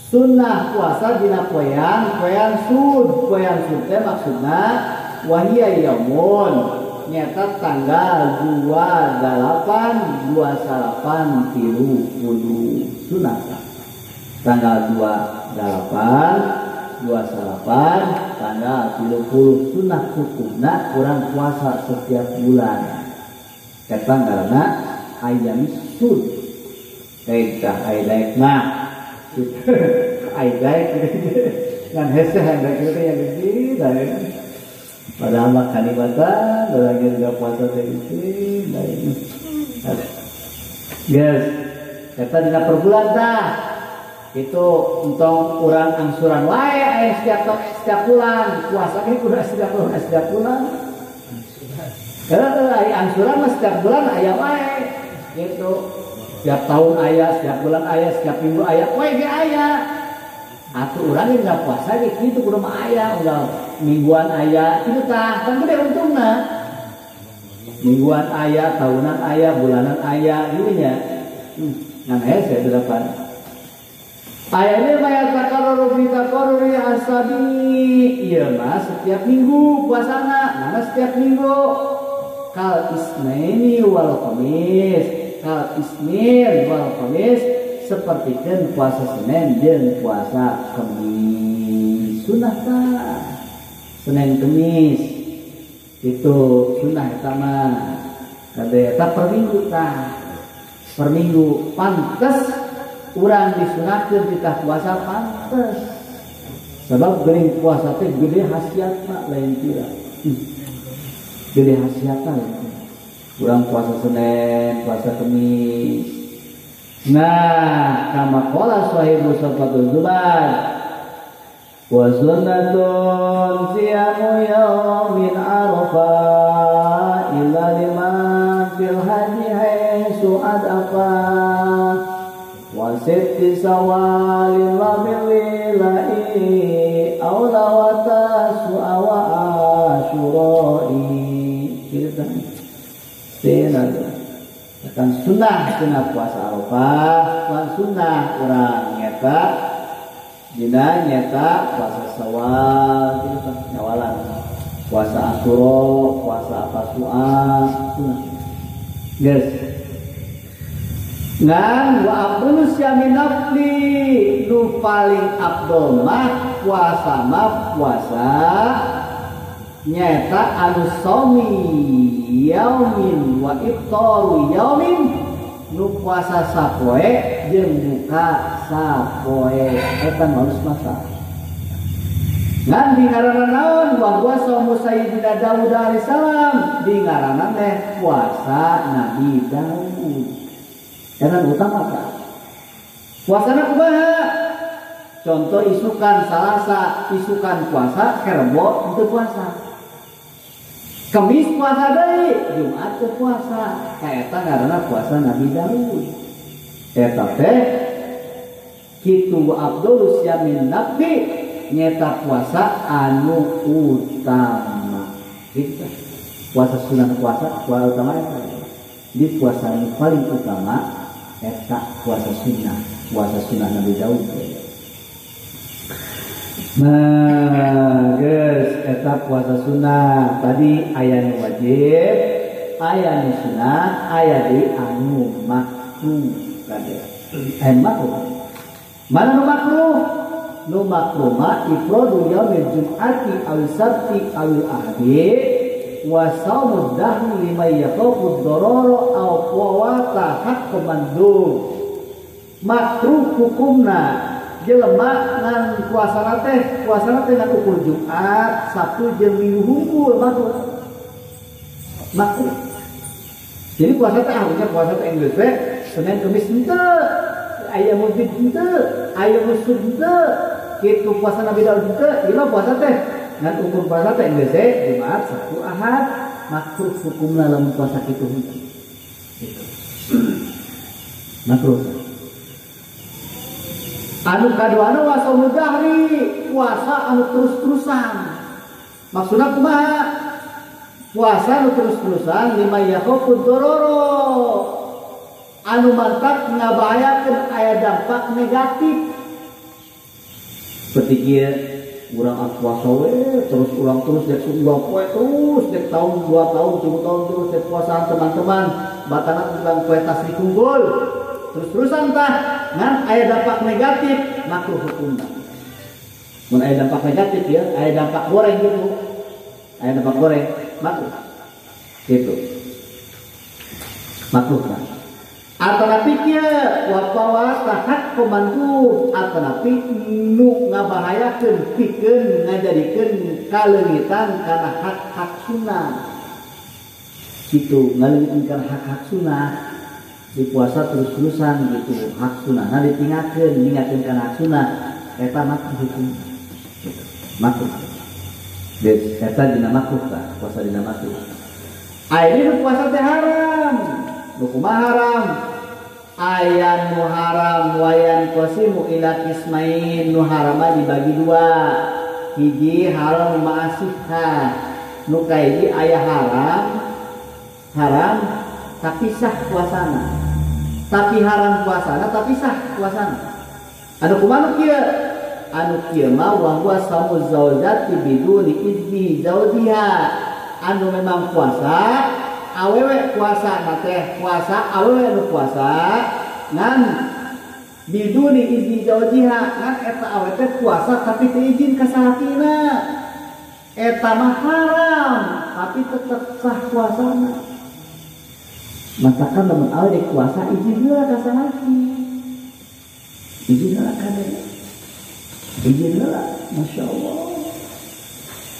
sunnah puasa dina poean sud teh maksudna wahia yaumun nyata tanggal 28 28 tilu kudu sunnah tanggal 28 28 tanggal 30 sunnah hukumna kurang puasa setiap bulan. Kata karena ayam sud, kaita ayam nah, ayam kan hese hendak kita yang begini, dah. Padahal makan ibadah, lagi juga puasa begini, dah. Yes, kata dina per bulan dah. Itu untuk orang angsuran wae setiap bulan puasa ini kudu setiap bulan. Karena angsuran mah setiap bulan aya wae gitu. Setiap tahun aya, setiap bulan aya, setiap minggu aya, wae ge aya. Atuh urang ge enggak puasa ge kitu kudu mah aya, udah mingguan aya, kitu tah kan gede untungna. Mingguan aya, tahunan aya, bulanan aya, ieu nya. Ngan hese depan. Ayatnya maya takarruru fi takarruri asabi. Ieu mah setiap minggu puasana, mana setiap minggu. kal isnaini wal khamis, kal isnin wal khamis, sapertikeun puasa Senin jeung puasa Kamis. Sunah tah Senin Kamis itu sunah eta mah kade eta per minggu tah, per minggu pantes urang disunahkeun kita puasa pantes sebab geuning puasa teh gede khasiatna lain tira gede khasiatna urang puasa Senin puasa Kamis. Nah kama qala sahibu safatul zubar wa sunnatun siyamu yaumin arafah illa liman fil haji haitsu adafa wa sitti sawalin labililai awla wa taswa wa asyurai kita senada akan sunnah puasa Arafah sunnah orang nyata dina nyata puasa Syawal gitu nyawalan puasa Asyura puasa Tasu'a sunnah guys ngan wa abdul syami nafli nu paling abdul mah puasa nyata anu somi yaumin wa iftaru yaumin nu puasa sapoe jeung buka sapoe eta harus masak ngan di ngaranna naon wa huwa saumu sayyidina Daud alaihi salam di ngaranna teh puasa Nabi Daud eta utama tah puasana kumaha contoh isukan Salasa isukan puasa Kerbo itu puasa Kamis puasa deui, Jumat teh puasa. Eta ngaranna puasa Nabi Daud. Eta teh kitu Abdul Syamin Nabi nyata puasa anu utama. Kita puasa sunah puasa utama eta. Di puasa anu paling utama eta puasa sunnah Nabi Daud. Nah, guys, eta puasa sunnah. Tadi aya nu wajib, aya nu sunah, aya di anu makruh. Kade. Makruh. Mana nu makruh? Nu makruh mah ifradu yaumil jum'ati aw sabti aw ahadi wa shaumud dahri liman yaqafu ad-darara aw qawata haqq mandub. Makruh hukumna jelema ngan puasana teh ngan ukur Jumat, Sabtu jeung Minggu hungkul makruh. Jadi puasa teh harusnya puasa teh Inggris teh Senin Kamis henteu, aya mungkin henteu, aya musud henteu. Kitu puasa Nabi Daud henteu, ieu puasa teh ngan ukur puasa teh Inggris teh Jumat, Sabtu, Ahad, makruh hukumna lamun puasa kitu henteu. Makruh. Anu kaduana wa shaumud dahri puasa anu terus-terusan. Maksudna kumaha? Puasa anu terus-terusan lima yaqafud dororo. Anu mantap ngabahayakeun aya dampak negatif. Seperti kieu urang puasa we terus urang terus dek subuh poe terus dek tahun 2 tahun 3 tahun terus dek puasaan teman-teman batana tukang poe tasbih unggul. Terus-terusan tah ngan aya dampak negatif makruh hukumna. Mun aya dampak negatif ya, aya dampak goreng gitu. Aya dampak goreng makruh. Gitu. Makruh kan. Alternatif kieu wa puasa hak komandu alternatif nu ngabahayakeun pikeun ngajadikeun kaleungitan kana hak-hak sunah. Gitu, ngaleungitkeun kana hak-hak sunah. Di puasa terus-terusan gitu hak sunnah nah ditinggalkeun kana hak sunnah eta makruh hukum makruh geus eta dina makruh tah puasa dina makruh aya nu puasa teh haram nu kumaha haram aya nu haram wayan qasimu ila qismain nu haram dibagi dua hiji haram ma'asihah nu kahiji aya haram tapi sah puasana tapi haram puasana tapi sah puasana anu kumaha kieu mah wa huwa shaumuz zaujati biduni idzni zaujiha anu memang puasa awewe puasa teh puasa awewe nu puasa ngan biduni izni zaujiha ngan eta awewe teh puasa tapi teu izin ka salakina eta mah haram tapi tetep sah puasana matakan lamun awewe puasa izin heula ka salaki izin heula ka izin heula masyaallah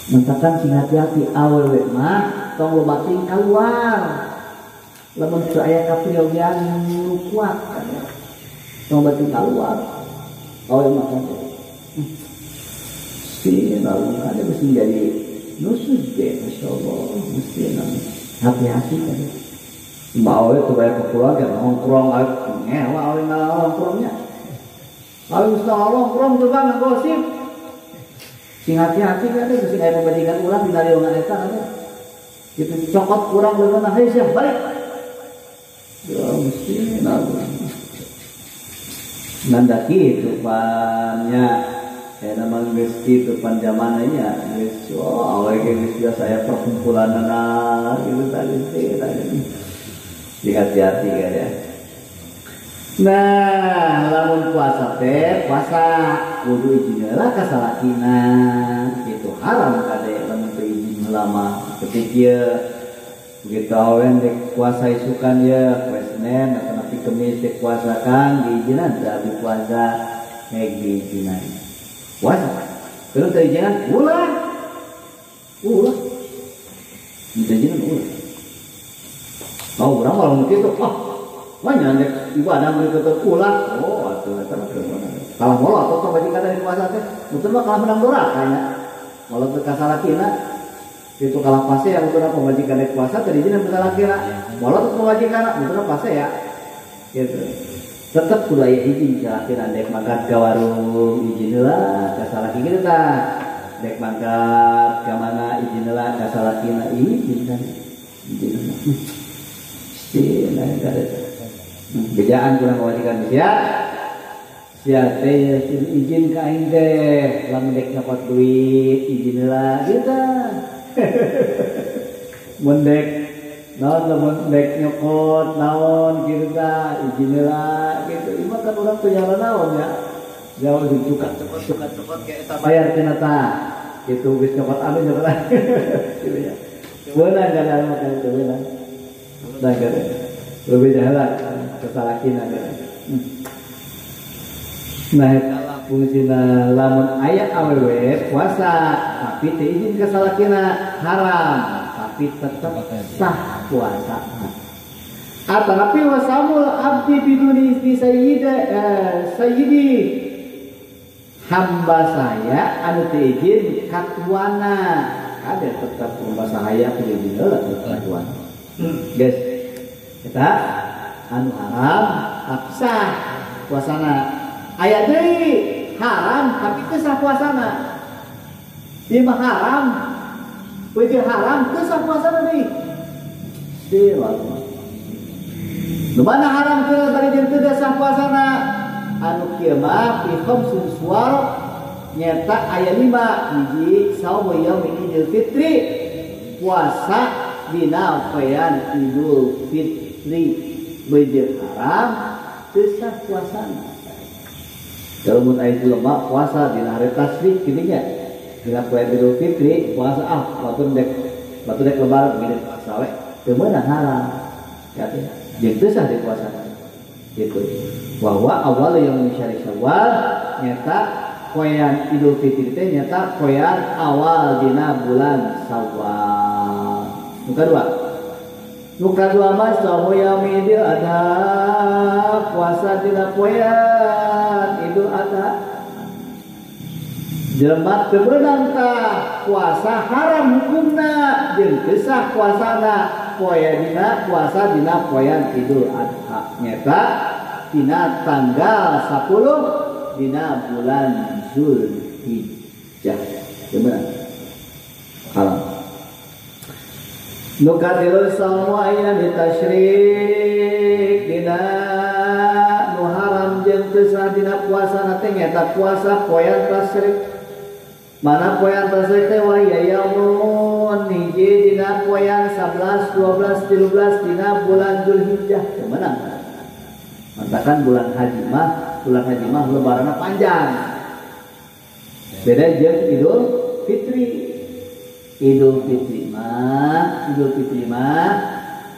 mentakan sing hati-hati awewe mah tong loba ting keluar lamun teu aya kapriogian nu kuat kan tong loba ting keluar awewe mah kan sih lalu ada mesti jadi nusuk deh masyaallah mesti hati-hati kan mau awewe teu bae keluarga nongkrong ngewa awewe nongkrongnya awewe mesti nongkrong teu bang gosip sing hati-hati kan ada sing aya pembandingan ulah di lariungan eta kan itu cokot kurang leungeun heuh sia balik ya mesti nanda kitu pannya nama geus kitu pan zamananya geus awe geus biasa aya perkumpulanna gitu tadi hati-hati kan ya. Nah, lamun puasa teh puasa kudu izin heula ka salakina. Itu haram kade lamun teu izin heula mah. Ketika begitu awen dek puasa isukan ya, poe Senin atau nanti Kemis dek puasa kan diizinan teu abdi puasa heg diizinan. Puasa. Kalau teu izinan ulah. Diizinan ulah. Mau urang kalau kitu banyak dek ibadah mereka terulang. Oh, atuh eta mah keuna. Kalau molot atau bajikan dari puasa teh, betul mah kalah menang dorakanya. Molot teu kasalakina itu kalah pase yang betul pembajikan dari puasa tadi jeung kasalakina. Molot teu pembajikan betul pase ya. Gitu. Tetep kudu aya izin salakina dek mangkat ka warung izin heula kasalaki kitu tah. Dek mangkat ka mana izin heula kasalakina izin kan. Izin. Si lain kada bejaan kurang kewajiban sia teh izin ka aing teh lamun dek nyokot duit izin heula gitu mun dek naon lamun dek nyokot naon kitu tah izin heula gitu imah kan urang teu nyala naon ya jauh dicukat cokot ke eta bayar tina tah kitu geus nyokot anu nyokot gitu ya beunang kada makan teu beunang dan kada lebih jalan kesalahan ada. Nah, fungsina lamun aya awewe puasa tapi teu izin kasalakina haram tapi tetap sah puasa. Atapi wasamul abdi biduni isti sayyidi hamba saya anu teu izin katuana ada tetap hamba saya teu izin heula katuana. Guys, kita anu haram tapi sah puasana aya deui haram tapi teu sah puasana ieu mah haram puji haram teu sah puasana deui nu mana haram teu bari jeung teu sah puasana anu kieu mah fi khamsun suwar nyata aya 5 hiji saum yaumil idul fitri puasa dina poean idul fitri beje haram teu sah puasana. Kalau mun aya jelema puasa dina hari tasrik kitu nya. Dina poe Idul Fitri puasa batur dek lebaran gini puasa we teu meunang haram. Katanya jeung teu sah dipuasana. Kitu. Bahwa awal yang syari Syawal nyata poean Idul Fitri teh nyata poean awal dina bulan Syawal. Nuka dua mas somo yaumil adha puasa dina poean Idul Adha jelema teu beunang tah puasa haram hukumna jeung teu sah puasana poe dina puasa dina poean Idul Adha nyata dina tanggal 10 dina bulan Zulhijjah teu beunang haram. Nukatilul salmu ayam tasyrik dina nu haram jeung teu sah dina puasa teh nyata puasa poean tasyrik Mana poean tersebut teh wa yaumun hiji dina poean 11 12 13 dina bulan Zulhijjah teu meunang. Mantakan bulan haji mah lebaranna panjang. Beda jeung Idul Fitri. Idul Fitri mah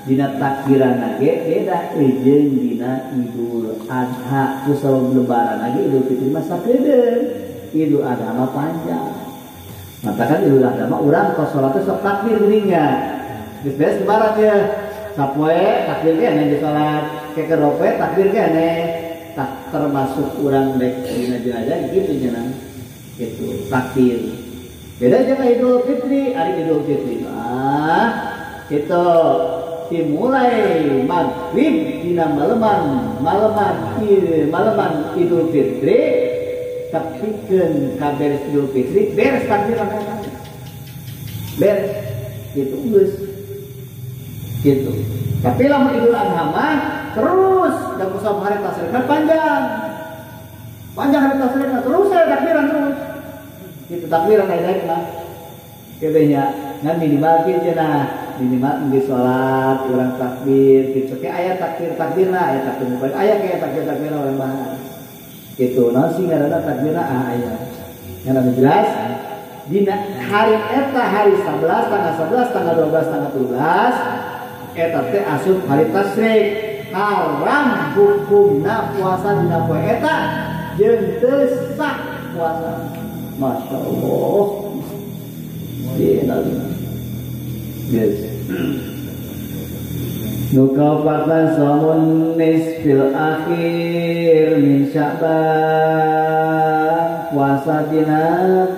dina takbiran ge beda jeung dina Idul Adha. Ku sabab lebaran lagi Idul Fitri mah sakedeung. Idul Adha mah panjang. Matakan Idul Adha mah urang kos salat teh sok takbir geuninga. Geus beres lebaran ya. Sapoe takbir keneh di salat, kekerope takbir keneh. Tak termasuk urang dek dina jenazah kitu cenah. Kitu takbir. Beda jeung Idul Fitri, ari Idul Fitri mah kitu dimulai maghrib dina maleman Idul Fitri tapikeun ka beres Idul Fitri beres takbiran eta. Beres gitu geus. Gitu. Tapi lamun Idul Adha mah terus dan kusam hari tasrifna panjang. Panjang hari tasrifna terus saya takbiran terus. Gitu takbiran naik mah. Kebenya ngan minimal kieu cenah, minimal geus salat urang takbir kitu ke aya takbirna aya takbir aya ke takbir urang bahas. Gitu naon sih ngaranna takbirna aya. Ngaranna jelas dina hari eta hari 11 tanggal 11 tanggal 12 tanggal 13 eta teh asup hari tasyrik. Haram hukumna puasa dina poe eta jeung teu sah puasa. Masya Allah. Yes. Nukapatan samun nisfil akhir min Sya'ban, puasa dina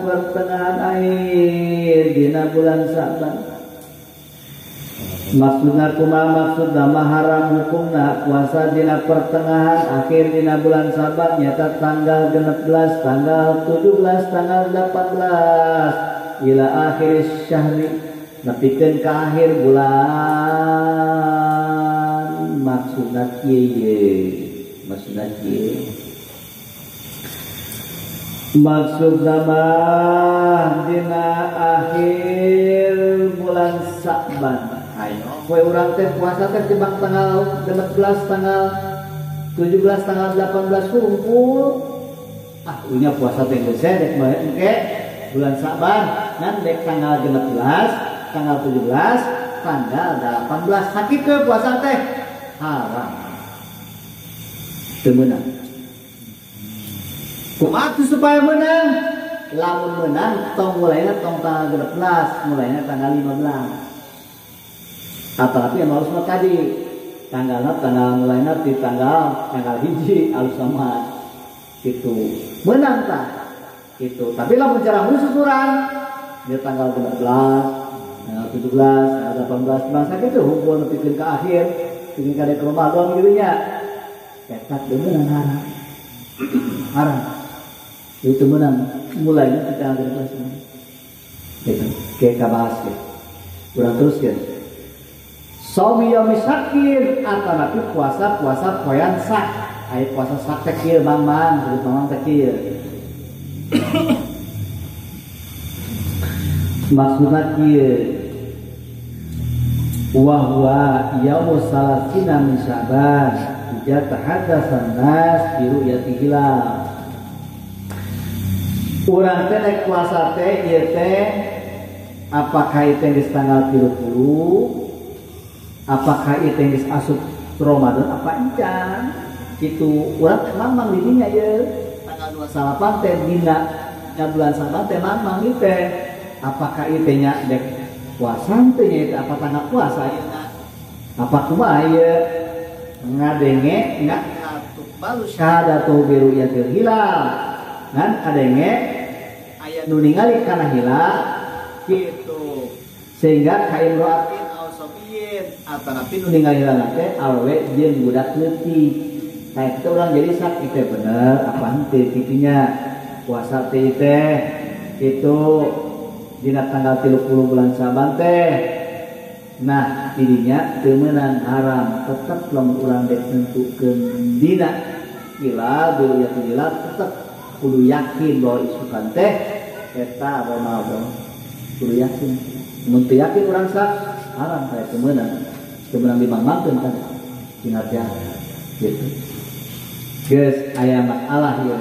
pertengahan akhir dina bulan Sya'ban. Maksudna kumaha maksudna mah haram hukumna puasa dina pertengahan akhir dina bulan Sya'ban nyata tanggal 16, tanggal 17, tanggal 18 ila akhir syahri nepikeun ka akhir bulan. Maksudna kieu maksudna mah dina akhir bulan Sya'ban. Ayo poe urang teh puasa teh timbang tanggal 16, tanggal 17, tanggal 18 kumpul. Unya puasa teh geus dek bae engke bulan Sya'ban ngan dek tanggal 16, tanggal 17, tanggal 18 sakitu puasa teh haram. Teu meunang. Kumaha supaya menang? Lamun menang tong mulainya tong tanggal 16, mulainya tanggal 15. Apalagi yang harus tadi tanggal mulainya di tanggal hiji alus sama gitu. Menang tah. Itu, tapi lamun cara khusus urang di tanggal 15, tanggal 17, tanggal 18, bangsa gitu hukum nepikeun ka akhir, pikeun ka dek Ramadan kitu nya. Eta teu meunang haram. Haram. Itu meunang mulainya di tanggal 18. Gitu. Kayak kabahas gitu. Urang teruskeun. Shaumi yaumi syakir atanapi puasa poean sak. Aya puasa sak teh kieu Mang, disebut Mang teh kieu. Maksudna kieu wa huwa yaumus salasina min Sya'ban idza tahaddatsan nas bi ru'yati hilal. Urang teh nek puasa teh ieu teh apakah itu geus tanggal 30, apakah itu geus asup Ramadan apa encan kitu. Urang teh mamang di dinya ieu tanggal 28 teh dina bulan Sya'ban teh mamang ieu teh. Apakah itu nya dek puasa teh nya apa tanggal puasa ieu? Apa kumaha ieu? Ngadenge baru syahadatu bi ru'yatil hilal. Ngan kadenge aya nu ningali kana hilal kitu. Sehingga kain roatin aw sabiyin atanapi nu ningali hilal teh awewe jeung budak leutik. Nah itu orang jadi sak itu bener apa henteu kikinya puasa teh itu dina tanggal 30 bulan Sya'ban teh. Nah dirinya teu meunang haram, tetep lamun urang dek nentukeun dina hilal dulu ya hilal tetep kudu yakin bahwa isukan teh eta Ronaldo kudu yakin mun teu yakin urang sak haram kayak kemenang dimangmangkeun kan tina teh gitu geus aya masalah ieu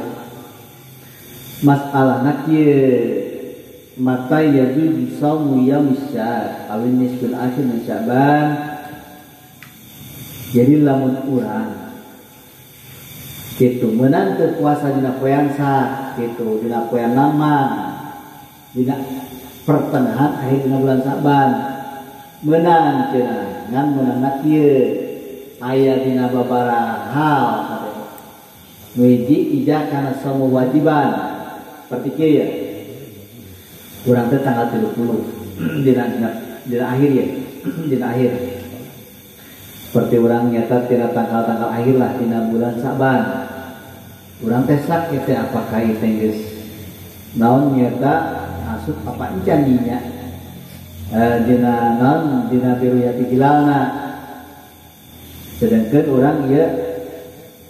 masalahna kieu mata yajud saumu yaumisya awin nisful akhir min Sya'ban. Jadi lamun urang kitu meunang teu puasa dina poean sa kitu dina poean lamang dina pertengahan akhir dina bulan Sya'ban meunang cenah ngan meunangna kieu aya dina babaraha hal nu hiji ija kana saumu wajiban seperti kieu ya urang teh tanggal 30 dina akhir ya dina akhir seperti urang nyata tina tanggal-tanggal akhir lah dina bulan Sya'ban urang teh sak teh apakah ieu teh geus naon nyata asup apa encan nya dina naon dina biruyati hilalna sedangkeun urang ieu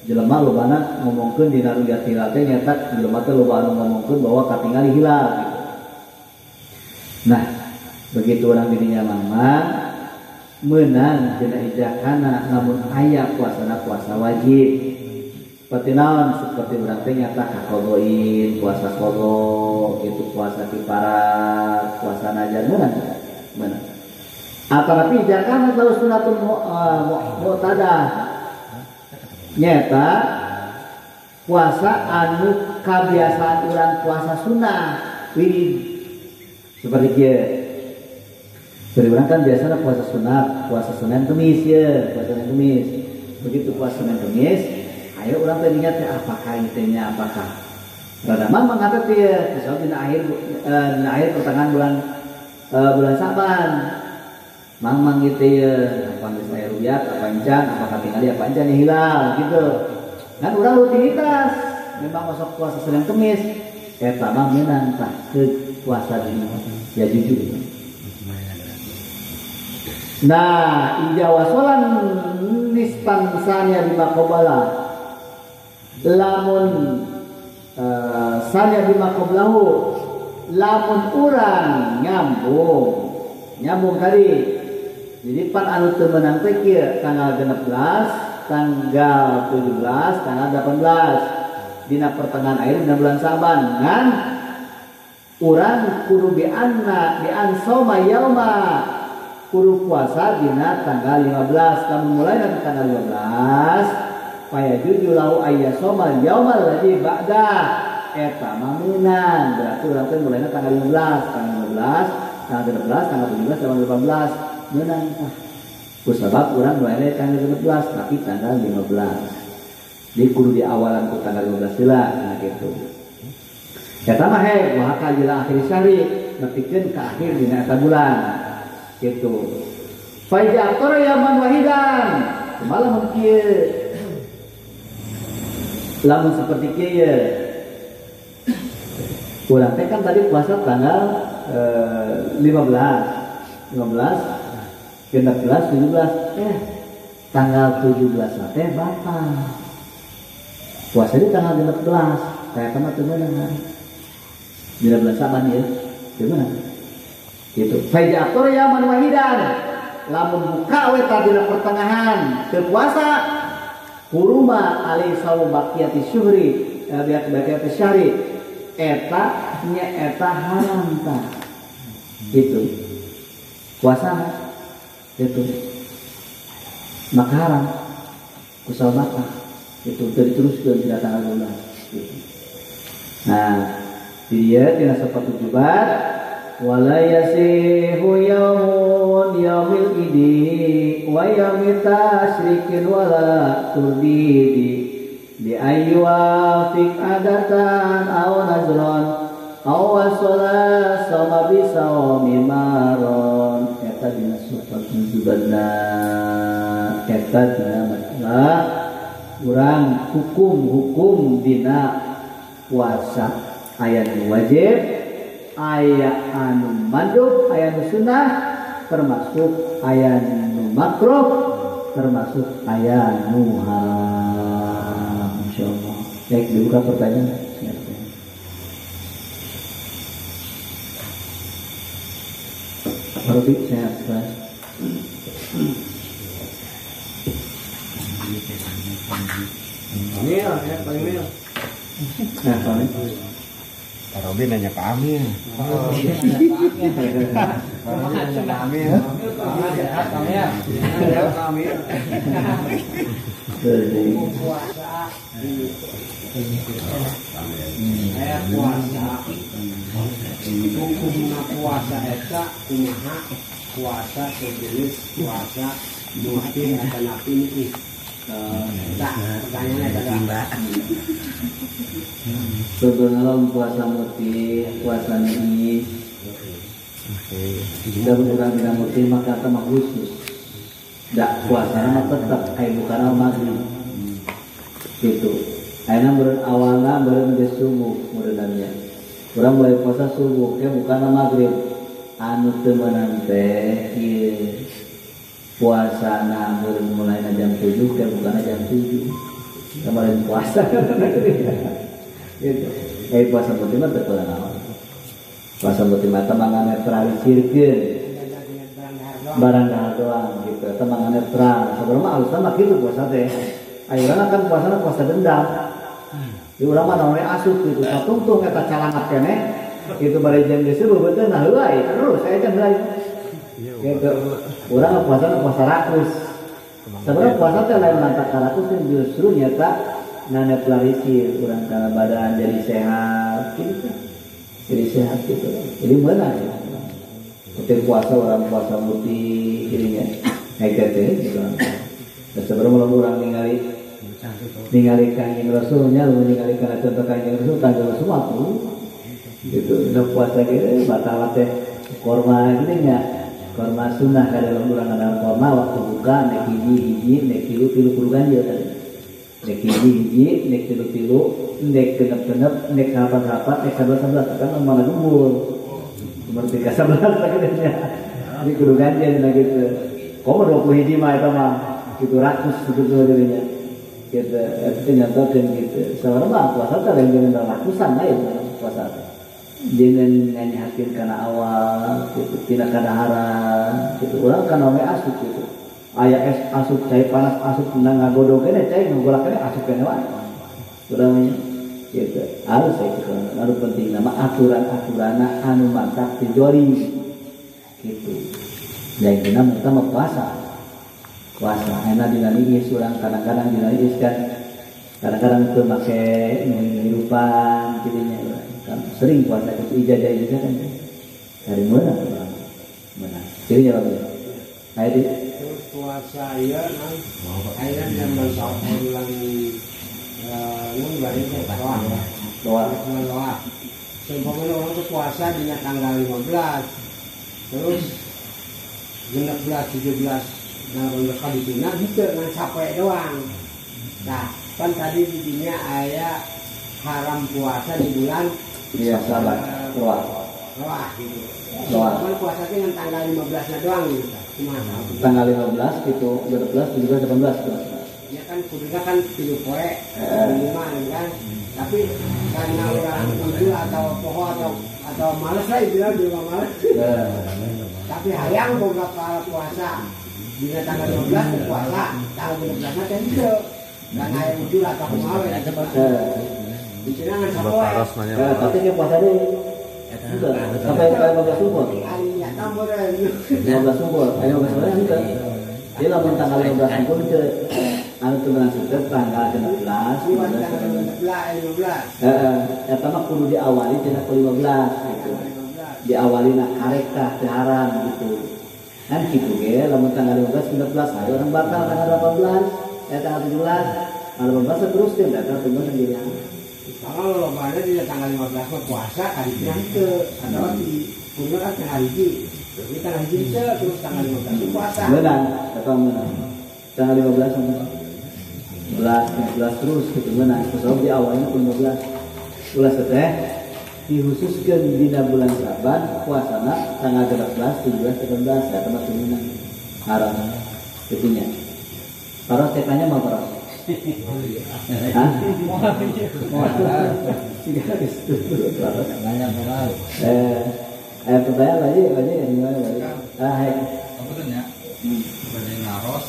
jelema lobana ngomongkeun dina ruyati hilal teh nyata jelema teh loba anu ngomongkeun bahwa katingali hilal gitu. Nah, begitu orang dirinya mamang menang dina ijakana namun aya puasana puasa wajib. Seperti naon seperti urang teh nyata kakodoin puasa kodo itu puasa kifarat puasa najar menang. Apalagi ijakana kalau sunatun mu'tadah nyata puasa anu kabiasaan urang puasa sunnah wirid seperti kia berurang kan biasanya puasa sunat puasa Senin Kemis ya puasa Senin Kemis begitu puasa Senin Kemis ayo orang tadinya teh apakah intinya apakah rada mamang kata teh misalnya dina akhir pertengahan bulan Sya'ban mamang gitu ya apa geus aya ruyat apa encan apakah tinggal apa encan hilal gitu kan urang rutinitas memang masuk puasa Senin Kemis eta mah meunang tah puasa dina ya jujur. Nah, ijawasolan nistan sanya bima qabala. Lamun sanya bima qablahu. Lamun urang nyambung tadi. Jadi pan anu teu meunang teh kieu tanggal 16, tanggal 17, tanggal 18 dina pertengahan akhir dina bulan Sya'ban kan urang kudu bi ansoma yauma kudu puasa dina tanggal 15 kamu mulai dari tanggal 15 paya juju lahu ayyasoma yauma ladzi ba'da eta mah meunang berarti urang teh mulai tanggal 15 tanggal 16 tanggal 17 tanggal 18 meunang tah kusabab urang mulai tanggal 15 tapi tanggal 15 di kudu di awalan ku tanggal 15 heula nah kitu. Kata mah wah kajila akhir syahri nepikeun ka akhir dina eta bulan kitu. Fa ja'tor yaman wahidan malah mun kieu lamun seperti kieu urang teh kan tadi puasa tanggal 15 16 17 tanggal 17 teh batal puasa di tanggal 15 kayak sama teu meunang dina bulan Sya'ban ya gimana gitu faijator yaman wahidan lamun buka we dina pertengahan teu puasa kuruma alai saum baqiyati syuhri baqiyati syahri eta nya eta haram tah gitu puasa itu maka haram kusal maka itu diteruskeun dina tanggal 12 gitu. Nah dia tina sepatu jubat wala yasihu yaumun yaumil idi wa yaumit tasyrikin wala turbidi bi ayyuafik adatan aw nazron aw wasala sama bisa mimaron eta dina sepatu jubatna eta dina masalah urang hukum dina puasa aya nu wajib, aya anu mandub, aya nu sunnah, termasuk aya nu makruh, termasuk aya nu haram. Insyaallah. Baik, dibuka pertanyaan. Robi sehat kan? Ini ya, paling ini. Nah, paling Pak Robi nanya ke Amir. Nanya ke Amir. Sehat kami ya. Sehat kami. jadi puasa ayat puasa hukumna puasa eta kumaha puasa sejenis puasa mungkin akan napi ini tak pertanyaannya adalah sebenarnya puasa muti, puasa ini jika berkurang tidak muti maka sama khusus tidak puasa nama tetap kayak bukan maghrib gitu. Aina beren awalnya beren ke subuh berenangnya orang mulai puasa subuh kayak bukan maghrib anu temenan teh puasa na beren mulai jam 7 kayak bukan jam 7 kemarin puasa gitu. Puasa muti mah terpulang awal puasa muti mah temangan netralisirkeun barang dahar doang gitu temangan netral sebenarnya alus sama gitu puasa teh ayeuna kan puasa dendam di urang mah namanya asup gitu satungtung eta calangat keneh itu bari jeung geus beubeuteuh nah heula terus saya teh heula gitu urang puasa rakus sebenarnya puasa teh lain mantap rakus justru nyata nanetralisir urang kana badan jadi sehat gitu jadi sehat gitu jadi benar ya. Ketika puasa orang puasa muti dirinya hebat gitu. Dan sebelum orang ningali kanjeng Rasulnya, ningali kana contoh kanjeng Rasul tanggal semua tuh gitu. Udah puasa gitu batal teh korma gitu nya. Korma sunnah kada orang ada korma waktu buka nek hiji nek tilu kudu ganjil tadi. Nek hiji nek tilu nek genep nek rapat nek 11 kan malah gembul. Seperti ke-11 akhirnya ini kudu ganjil nah gitu koma 20 hiji mah itu mah gitu rakus gitu jadinya gitu itu nyatakan gitu sebenarnya mah puasa teh lain dengan rakusan lain puasa jangan nyanyihakin karena awal gitu tidak kadaharan gitu orang kan ome asup gitu aya es asup cai panas asup tendang ngagodog kene cai ngagolak kene asup kene wae urang gitu harus saya kira harus penting nama aturan anu mantap tidori gitu dan kita pertama puasa enak dinaliis orang kadang-kadang dinaliis kan kadang-kadang itu pakai menghirupan jadinya kan sering puasa itu ijazah kan dari mana jadinya apa ayat puasa ya ayat yang ulang nun bari doa. Seumpamanya orang itu puasa di tanggal 15, terus 16, 17, nah mereka di sini gitu ngan capek doang. Nah, kan tadi di dunia ayat haram puasa di bulan sabar doa gitu. Doa. Kan puasanya dengan tanggal 15-nya doang gitu. Tanggal 15 gitu 12, 17, 18 ya kan kudunya kan 3 poe 5 kan tapi karena orang udah atau poho atau malas lah bilang di rumah malas tapi hayang beberapa puasa di tanggal 12 puasa tanggal 15 kan itu karena yang udah atau mau di sini nggak sampai tapi dia puasa deh sampai 15 subuh harinya tambah deh 15 subuh ayo 15 subuh juga dia lamun tanggal 15 subuh itu anu termasuk tanggal 16 eta mah kudu diawali tina 15 gitu. Diawali na kareka haram gitu. Kan kitu ge lamun tanggal 15 19 ayo orang batal tanggal 18 tanggal 17 tanggal 15 terus teh datang tunggu sendirian. Kalau lo pada di tanggal 15 mah puasa kali itu atau di kudu kan hari ini. Jadi tanggal hiji terus tanggal 15 puasa. Benar, kata benar. Tanggal 15 sampai 11 terus gitu benar. Sebab di awalnya 15. Ulah teh dikhususkeun dina bulan Saban puasana tanggal 13, 17, 18 ya teman teman haram itunya. Para tetanya mah para. Hah? Pertanyaan lagi gimana lagi? Apa tuh ya? Bade ngaros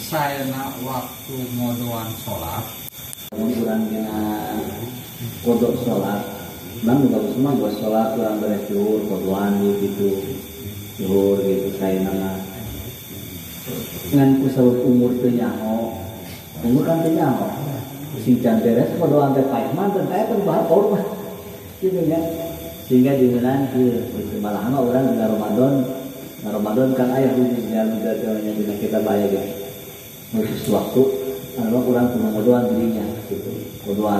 saya waktu modoan sholat. Kurang dina kodok sholat. Bang bagus mah buat sholat kurang beres zuhur, kodoan gitu. Zuhur gitu saya nama. Ngan kusawut umur teu nyaho. Umur kan teu nyaho. Sing can beres kodoan teh paeh mah teh teh bahar paur mah. Gitu nya. Sehingga dieunan kieu malahan orang di Ramadan kan aya hujan jalan dina kita bayar ya. Khusus waktu anu kurang kudu kodoan dirinya gitu. Kodoan.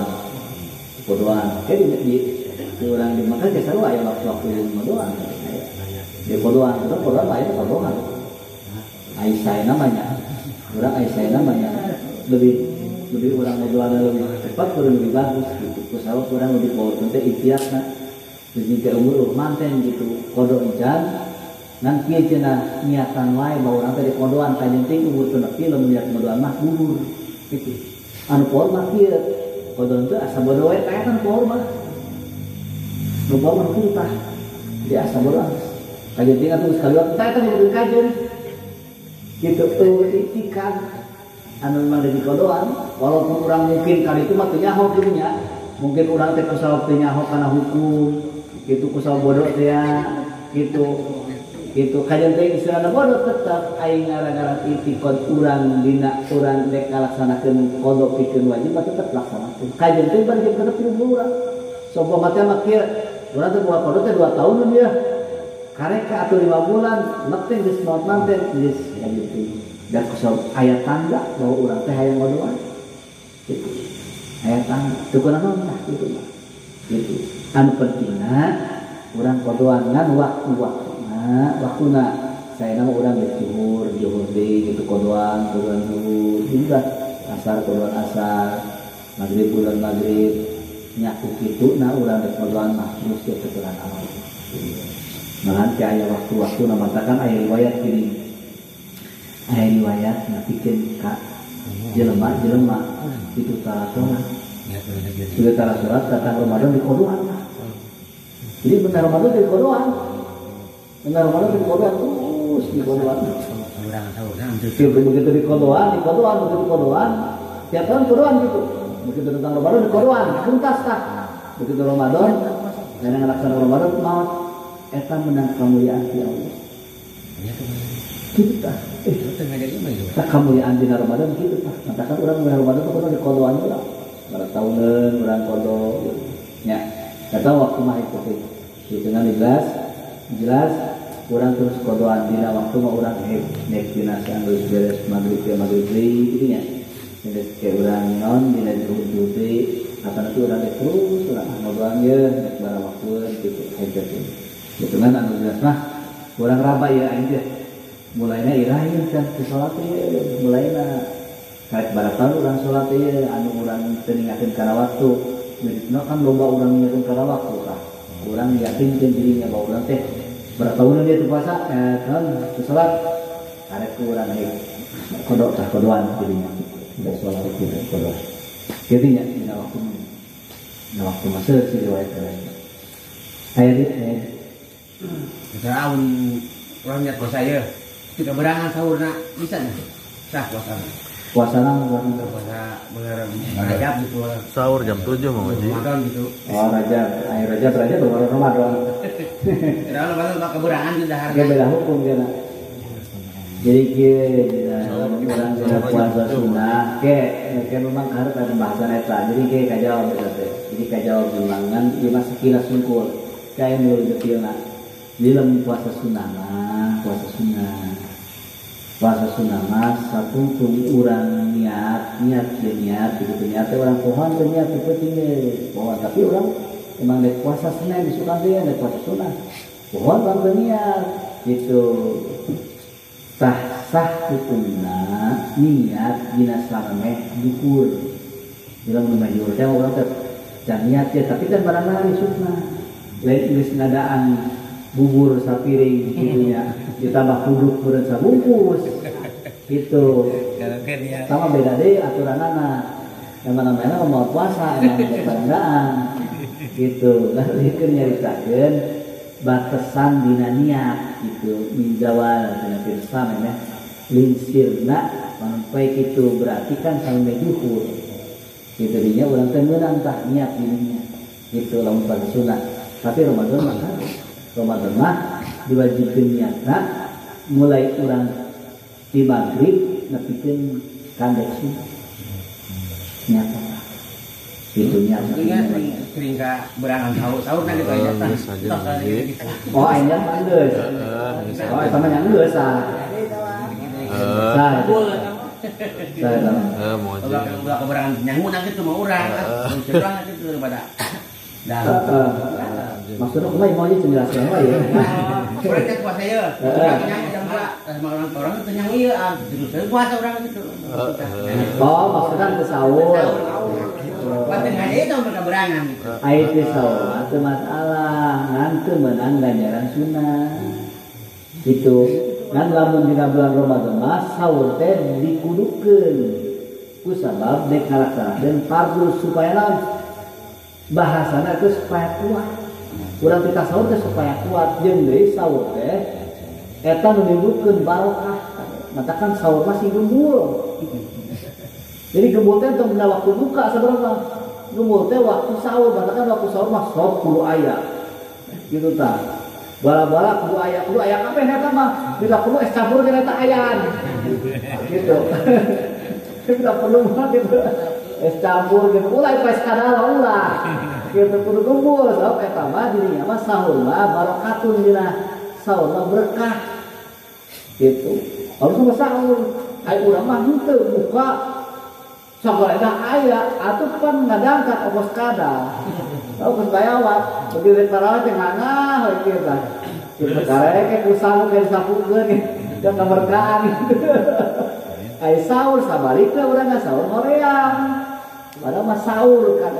Kayak di orang di Makkah ge sarua aya waktu kodoan. Di kodoan aya kodoan. Aisyah namanya. Orang Aisyah namanya lebih orang kodoan lebih cepat lebih bagus gitu. Kusawat orang lebih power teh ikhtiarna. Jadi ke umur manten gitu kodok encan nan kieu cenah niatan wae bahwa urang teh kodoan kajen teh umur teu nepi lamun niat kodoan mah gugur gitu. Anu poor mah kieu kodoan teh asa bodo wae kae kan poor mah. Nu poor mah kuntah. Jadi asa bodo kajen teh atuh sekali waktu teh teh kajen. Gitu tuh ikan anu memang dari kodoan walaupun urang mungkin kali itu mah teu nyaho kieu nya. Mungkin urang teh kusal teu nyaho kana hukum itu kusal bodoh dia gitu kajian teh istilahna bodoh tetap aing gara-gara itikad urang dina urang dek kalaksanakeun kodok pikeun wajib tetep laksanakeun kajian teh bari jeung kedep urang sopo mate mah kieu urang teh buat kodok teh 2 tahun dia kareka atau 5 bulan nepeng geus maot manten geus gitu dan kusal aya tanda bahwa urang teh hayang kodokan gitu aya tanda teu kunaon tah gitu mah gitu anu pentingna urang kodoan ngan waktuna saya nama urang geus zuhur deui gitu kodoan zuhur juga asar kodoan asar maghrib bulan maghrib nyaku kitu na urang geus kodoan mah terus teu keturunan awal malahan teh aya waktu-waktu na matakan aya riwayat gini aya riwayat ngapikeun ka jelema itu tara sudah tara sholat datang Ramadan di kodoan lah. Jadi benar Ramadan di kodoan terus di kodoan. Begitu di kodoan, tiap tahun kodoan gitu. Begitu tentang Ramadan di kodoan, tuntas tak. Begitu Ramadan, karena ngelaksanakan Ramadan mau eta menang kemuliaan ti Allah. Gitu tak. Tak kemuliaan di Ramadan gitu tak. Katakan orang mulai Ramadan itu di kodoan lah. Pada tahunan orang kodok ya kata waktu mah itu dengan jelas orang terus kodoan dina waktu mah orang nek dina geus beres maghrib gitu nya geus ke urang non dina zuhur teh atana tu urang terus urang ngodoan ye nek bara waktu gitu gitu dengan anu jelas mah urang raba ya aing teh mulaina irahin kan salat teh mulaina kayak baratan orang sholat ya anu orang teringatin karena waktu nah kan lomba orang ingatin karena waktu lah orang yakin dirinya bahwa orang teh berapa tahun dia tu puasa kan sholat ada ke orang kodok tak kodoan dirinya udah sholat itu kodok jadinya di waktu masa si riwayat ayat kita orang niat puasa ya kita berangan sahur nak bisa sah puasa puasana Rajab gitu sahur jam 7 mau Ji. Ramadan gitu. Oh Rajab baru Ramadan. Kalau Ramadan tak keberangan sudah harga. Dia beda hukum dia nak. Jadi orang sudah puasa sunnah, ke memang harus ada pembahasan eta. Jadi kajawab berarti. Jadi kajawab bilangan di masa sekilas sungkul. Kayak menurut detailna. Dalam puasa sunnah mah, puasa sunnah mas satu urang niat begitu niatnya orang pohon niat sepertinya pohon tapi orang emang dek puasa Senin disukan dia dek puasa sunnah pohon orang berniat gitu sah hukumna niat dina salameh dukur bilang rumah diurutnya orang jangan niat ya tapi kan barang-barang sunnah lain geus ngadaan bubur sapiring gitunya ditambah kuduk beureun sabungkus gitu sama beda deh aturan anak yang mana-mana mau puasa emang banggaan gitu lalu itu nyaritakeun batasan dina niat gitu minjawal dina pirsan ya linsirna sampai gitu berarti kan sampai juhur gitu dinya urang teh meunang tah niat dirinya gitu lamun pada sunat tapi Ramadan mah kan Ramadan mah diwajibkeun niatna mulai urang di maghrib nepikeun kandek sunat niat gitu niat sering ka berangan sahur nanti kayak datang oh ayeuna mah geus oh eta mah nya geus sah mau aja. ulah keberangan nyangun gitu mah urang curang gitu daripada maksudnya kumaha mau dijelaskeun wae ya urang teh puasa ye nyanyi jam 2 malam orang teh nyanyi ye terus puasa urang gitu oh maksudnya ke sahur Paten hari itu mereka berangan. Aya teh sahur teu masalah ngan teu meunang ganjaran sunat gitu ngan lamun dina bulan Ramadan mah sahur teh dikudukeun ku sabab dek ngalaksanakeun fardu supaya naon bahasana teh supaya kuat urang kita sahur teh supaya kuat jeung deui sahur teh eta nu nimbulkeun barokah matakan sahur mah sing gembul jadi gembul teh tong dina waktu buka sabarapa gembul teh waktu sahur matakan waktu sahur mah sok kudu aya gitu tah bala-bala kudu aya kabeh eta mah tidak perlu es campur dengan eta ayaan gitu tidak perlu mah gitu es campur gitu ulah pas kadal ulah gitu kudu kumpul sabab eta mah dirinya mah sahur mah barokatun dina sahur mah berkah gitu harus mah sahur aya urang mah henteu buka sagoeda aya atuh pan ngadangkat ongkos kadal ongkos bayawat begitu tarawih teh ngangah we kieu tah kieu karek kusang ke sapukeun teh keberkahan ai sahur sabalikna urang sahur hoream padahal mah sahur kan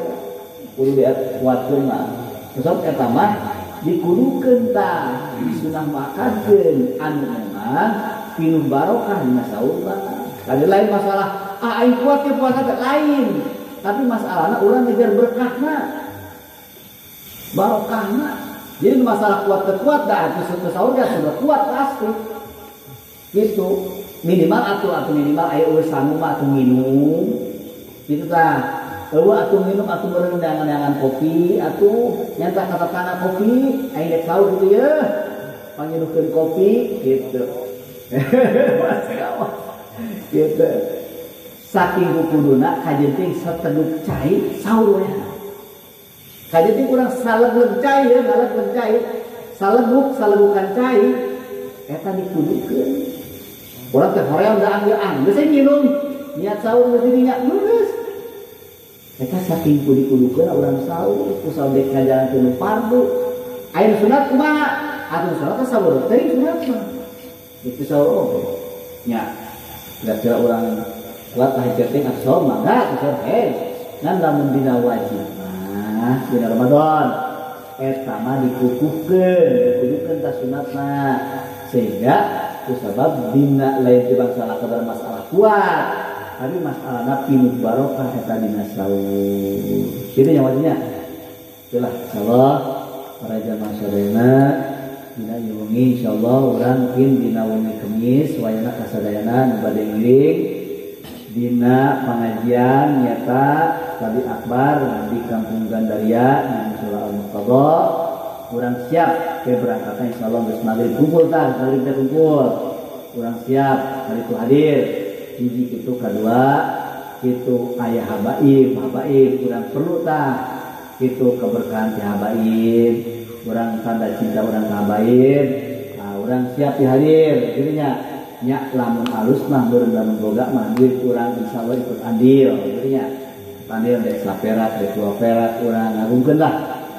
kudu kuatkeun mah sebab eta mah dikudukeun tah sunah makankeun anu memang pinuh barokah dina sahur mah kada lain masalah aing kuat ke puasa teh lain tapi masalahna urang ngejar berkahna barokahna jadi masalah kuat terkuat dah itu sahur dia sudah kuat pasti gitu minimal atau minimal aya eueuh sanggup atuh minum gitu tah eueuh atuh minum atuh berendangan kopi atuh nyata katakana kopi aing dek sahur gitu ya panginukeun kopi gitu gitu saking kuduna kajenting sateguk cai sahur we kajenting urang salegleg cai ya ngalegleg cai salegukan cai eta dikudukeun urang teh hoream da anggeang geus nginum niat sahur geus dinya geus eta saking kudukeun urang sahur ku sahur dek ngajalankeun fardu aya sunat kumaha atuh sunat teh sahur teh sunat mah itu sahur nya kira-kira urang kuat hajating asal mangga kisah ngan lamun dina wajib mah dina Ramadan eta mah dikukuhkeun ta sunatna sehingga kusabab dina lain tibang salah kabar masalah kuat tapi masalahna pinuh barokah eta dina sahur kitu nya wajibnya itulah insyaallah para jamaah sadayana dina wengi insyaallah urang pin dina wengi Kemis wayana kasadayana nu bade ngiring dina pengajian nyata tadi akbar di Kampung Gandaria di Musala Al-Muqtada kurang siap keberangkatan insyaallah geus maghrib kumpul tah maghrib teh kumpul kurang siap hari itu hadir hiji kitu kadua kitu aya habaib kurang perlu tah kitu keberkahan ti habaib kurang tanda cinta urang ka habaib nah urang siap dihadir jadinya nya lamun alus mah beureum lamun boga mah duit urang insyaallah ikut andil gitu nya andil dari saperat dari 2 perak urang ngagungkeun lah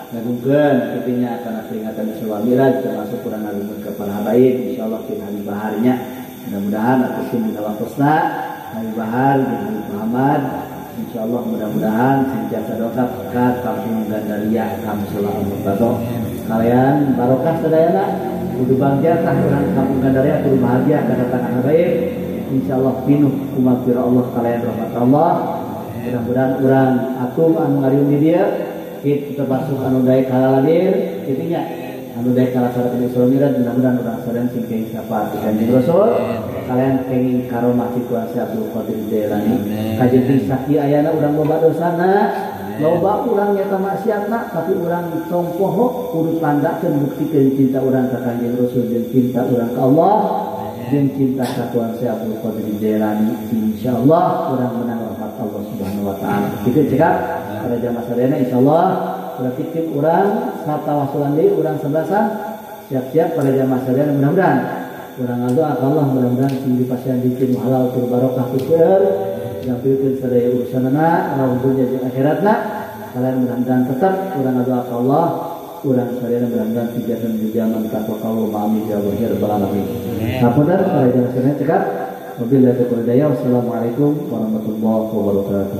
kitu nya kana peringatan Isra Mi'raj termasuk urang ngagungkeun ka para habaib insyaallah kita hari baharnya mudah-mudahan atas dina waktosna hari bahar dengan Muhammad insyaallah mudah-mudahan senantiasa doa ka Kampung Gandaria ka Musala Al-Muqtada kalian barokah sadayana kudu bangga tah urang Kampung Gandaria kudu bahagia kedatangan habaib insyaallah pinuh kumagfirah Allah kalian rahmat Allah mudah-mudahan urang atum anu ngariung di dieu kitu termasuk anu daek haladir kitu nya anu daek kalaksanakeun Isra Mi'raj mudah-mudahan urang sadaya sing kenging syafaat ti Kanjeng Rasul kalian kenging karomah ti kuasa Abdul Qadir Jailani kajeng sakieu ayana urang loba dosana loba urang nyata maksiatna tapi urang sompoh kudu tandakeun buktikeun cinta urang ka Kanjeng Rasul jeung cinta urang ka Allah jeung cinta ka Tuhan saya Abdul Qadir Jailani insyaallah urang menang rahmat Allah Subhanahu wa taala. Kitu cekap pada jamaah sadayana insyaallah urang titip urang satawasulan deui urang sebelasan siap-siap pada jamaah sadayana mudah-mudahan urang ngadoa ka Allah mudah-mudahan sing dipasihan dicin halal tur barokah kuseur ngampilkeun sadaya urusanna raung dunya jeung akhiratna kalian mudah-mudahan tetap urang ngadoa ka Allah urang sadayana mudah-mudahan pijakan di zaman takwa Allah amin ya rabbal alamin. Sampun para jamaah sadayana cekap wabillahi taufiq wal hidayah. Wassalamualaikum warahmatullahi wabarakatuh.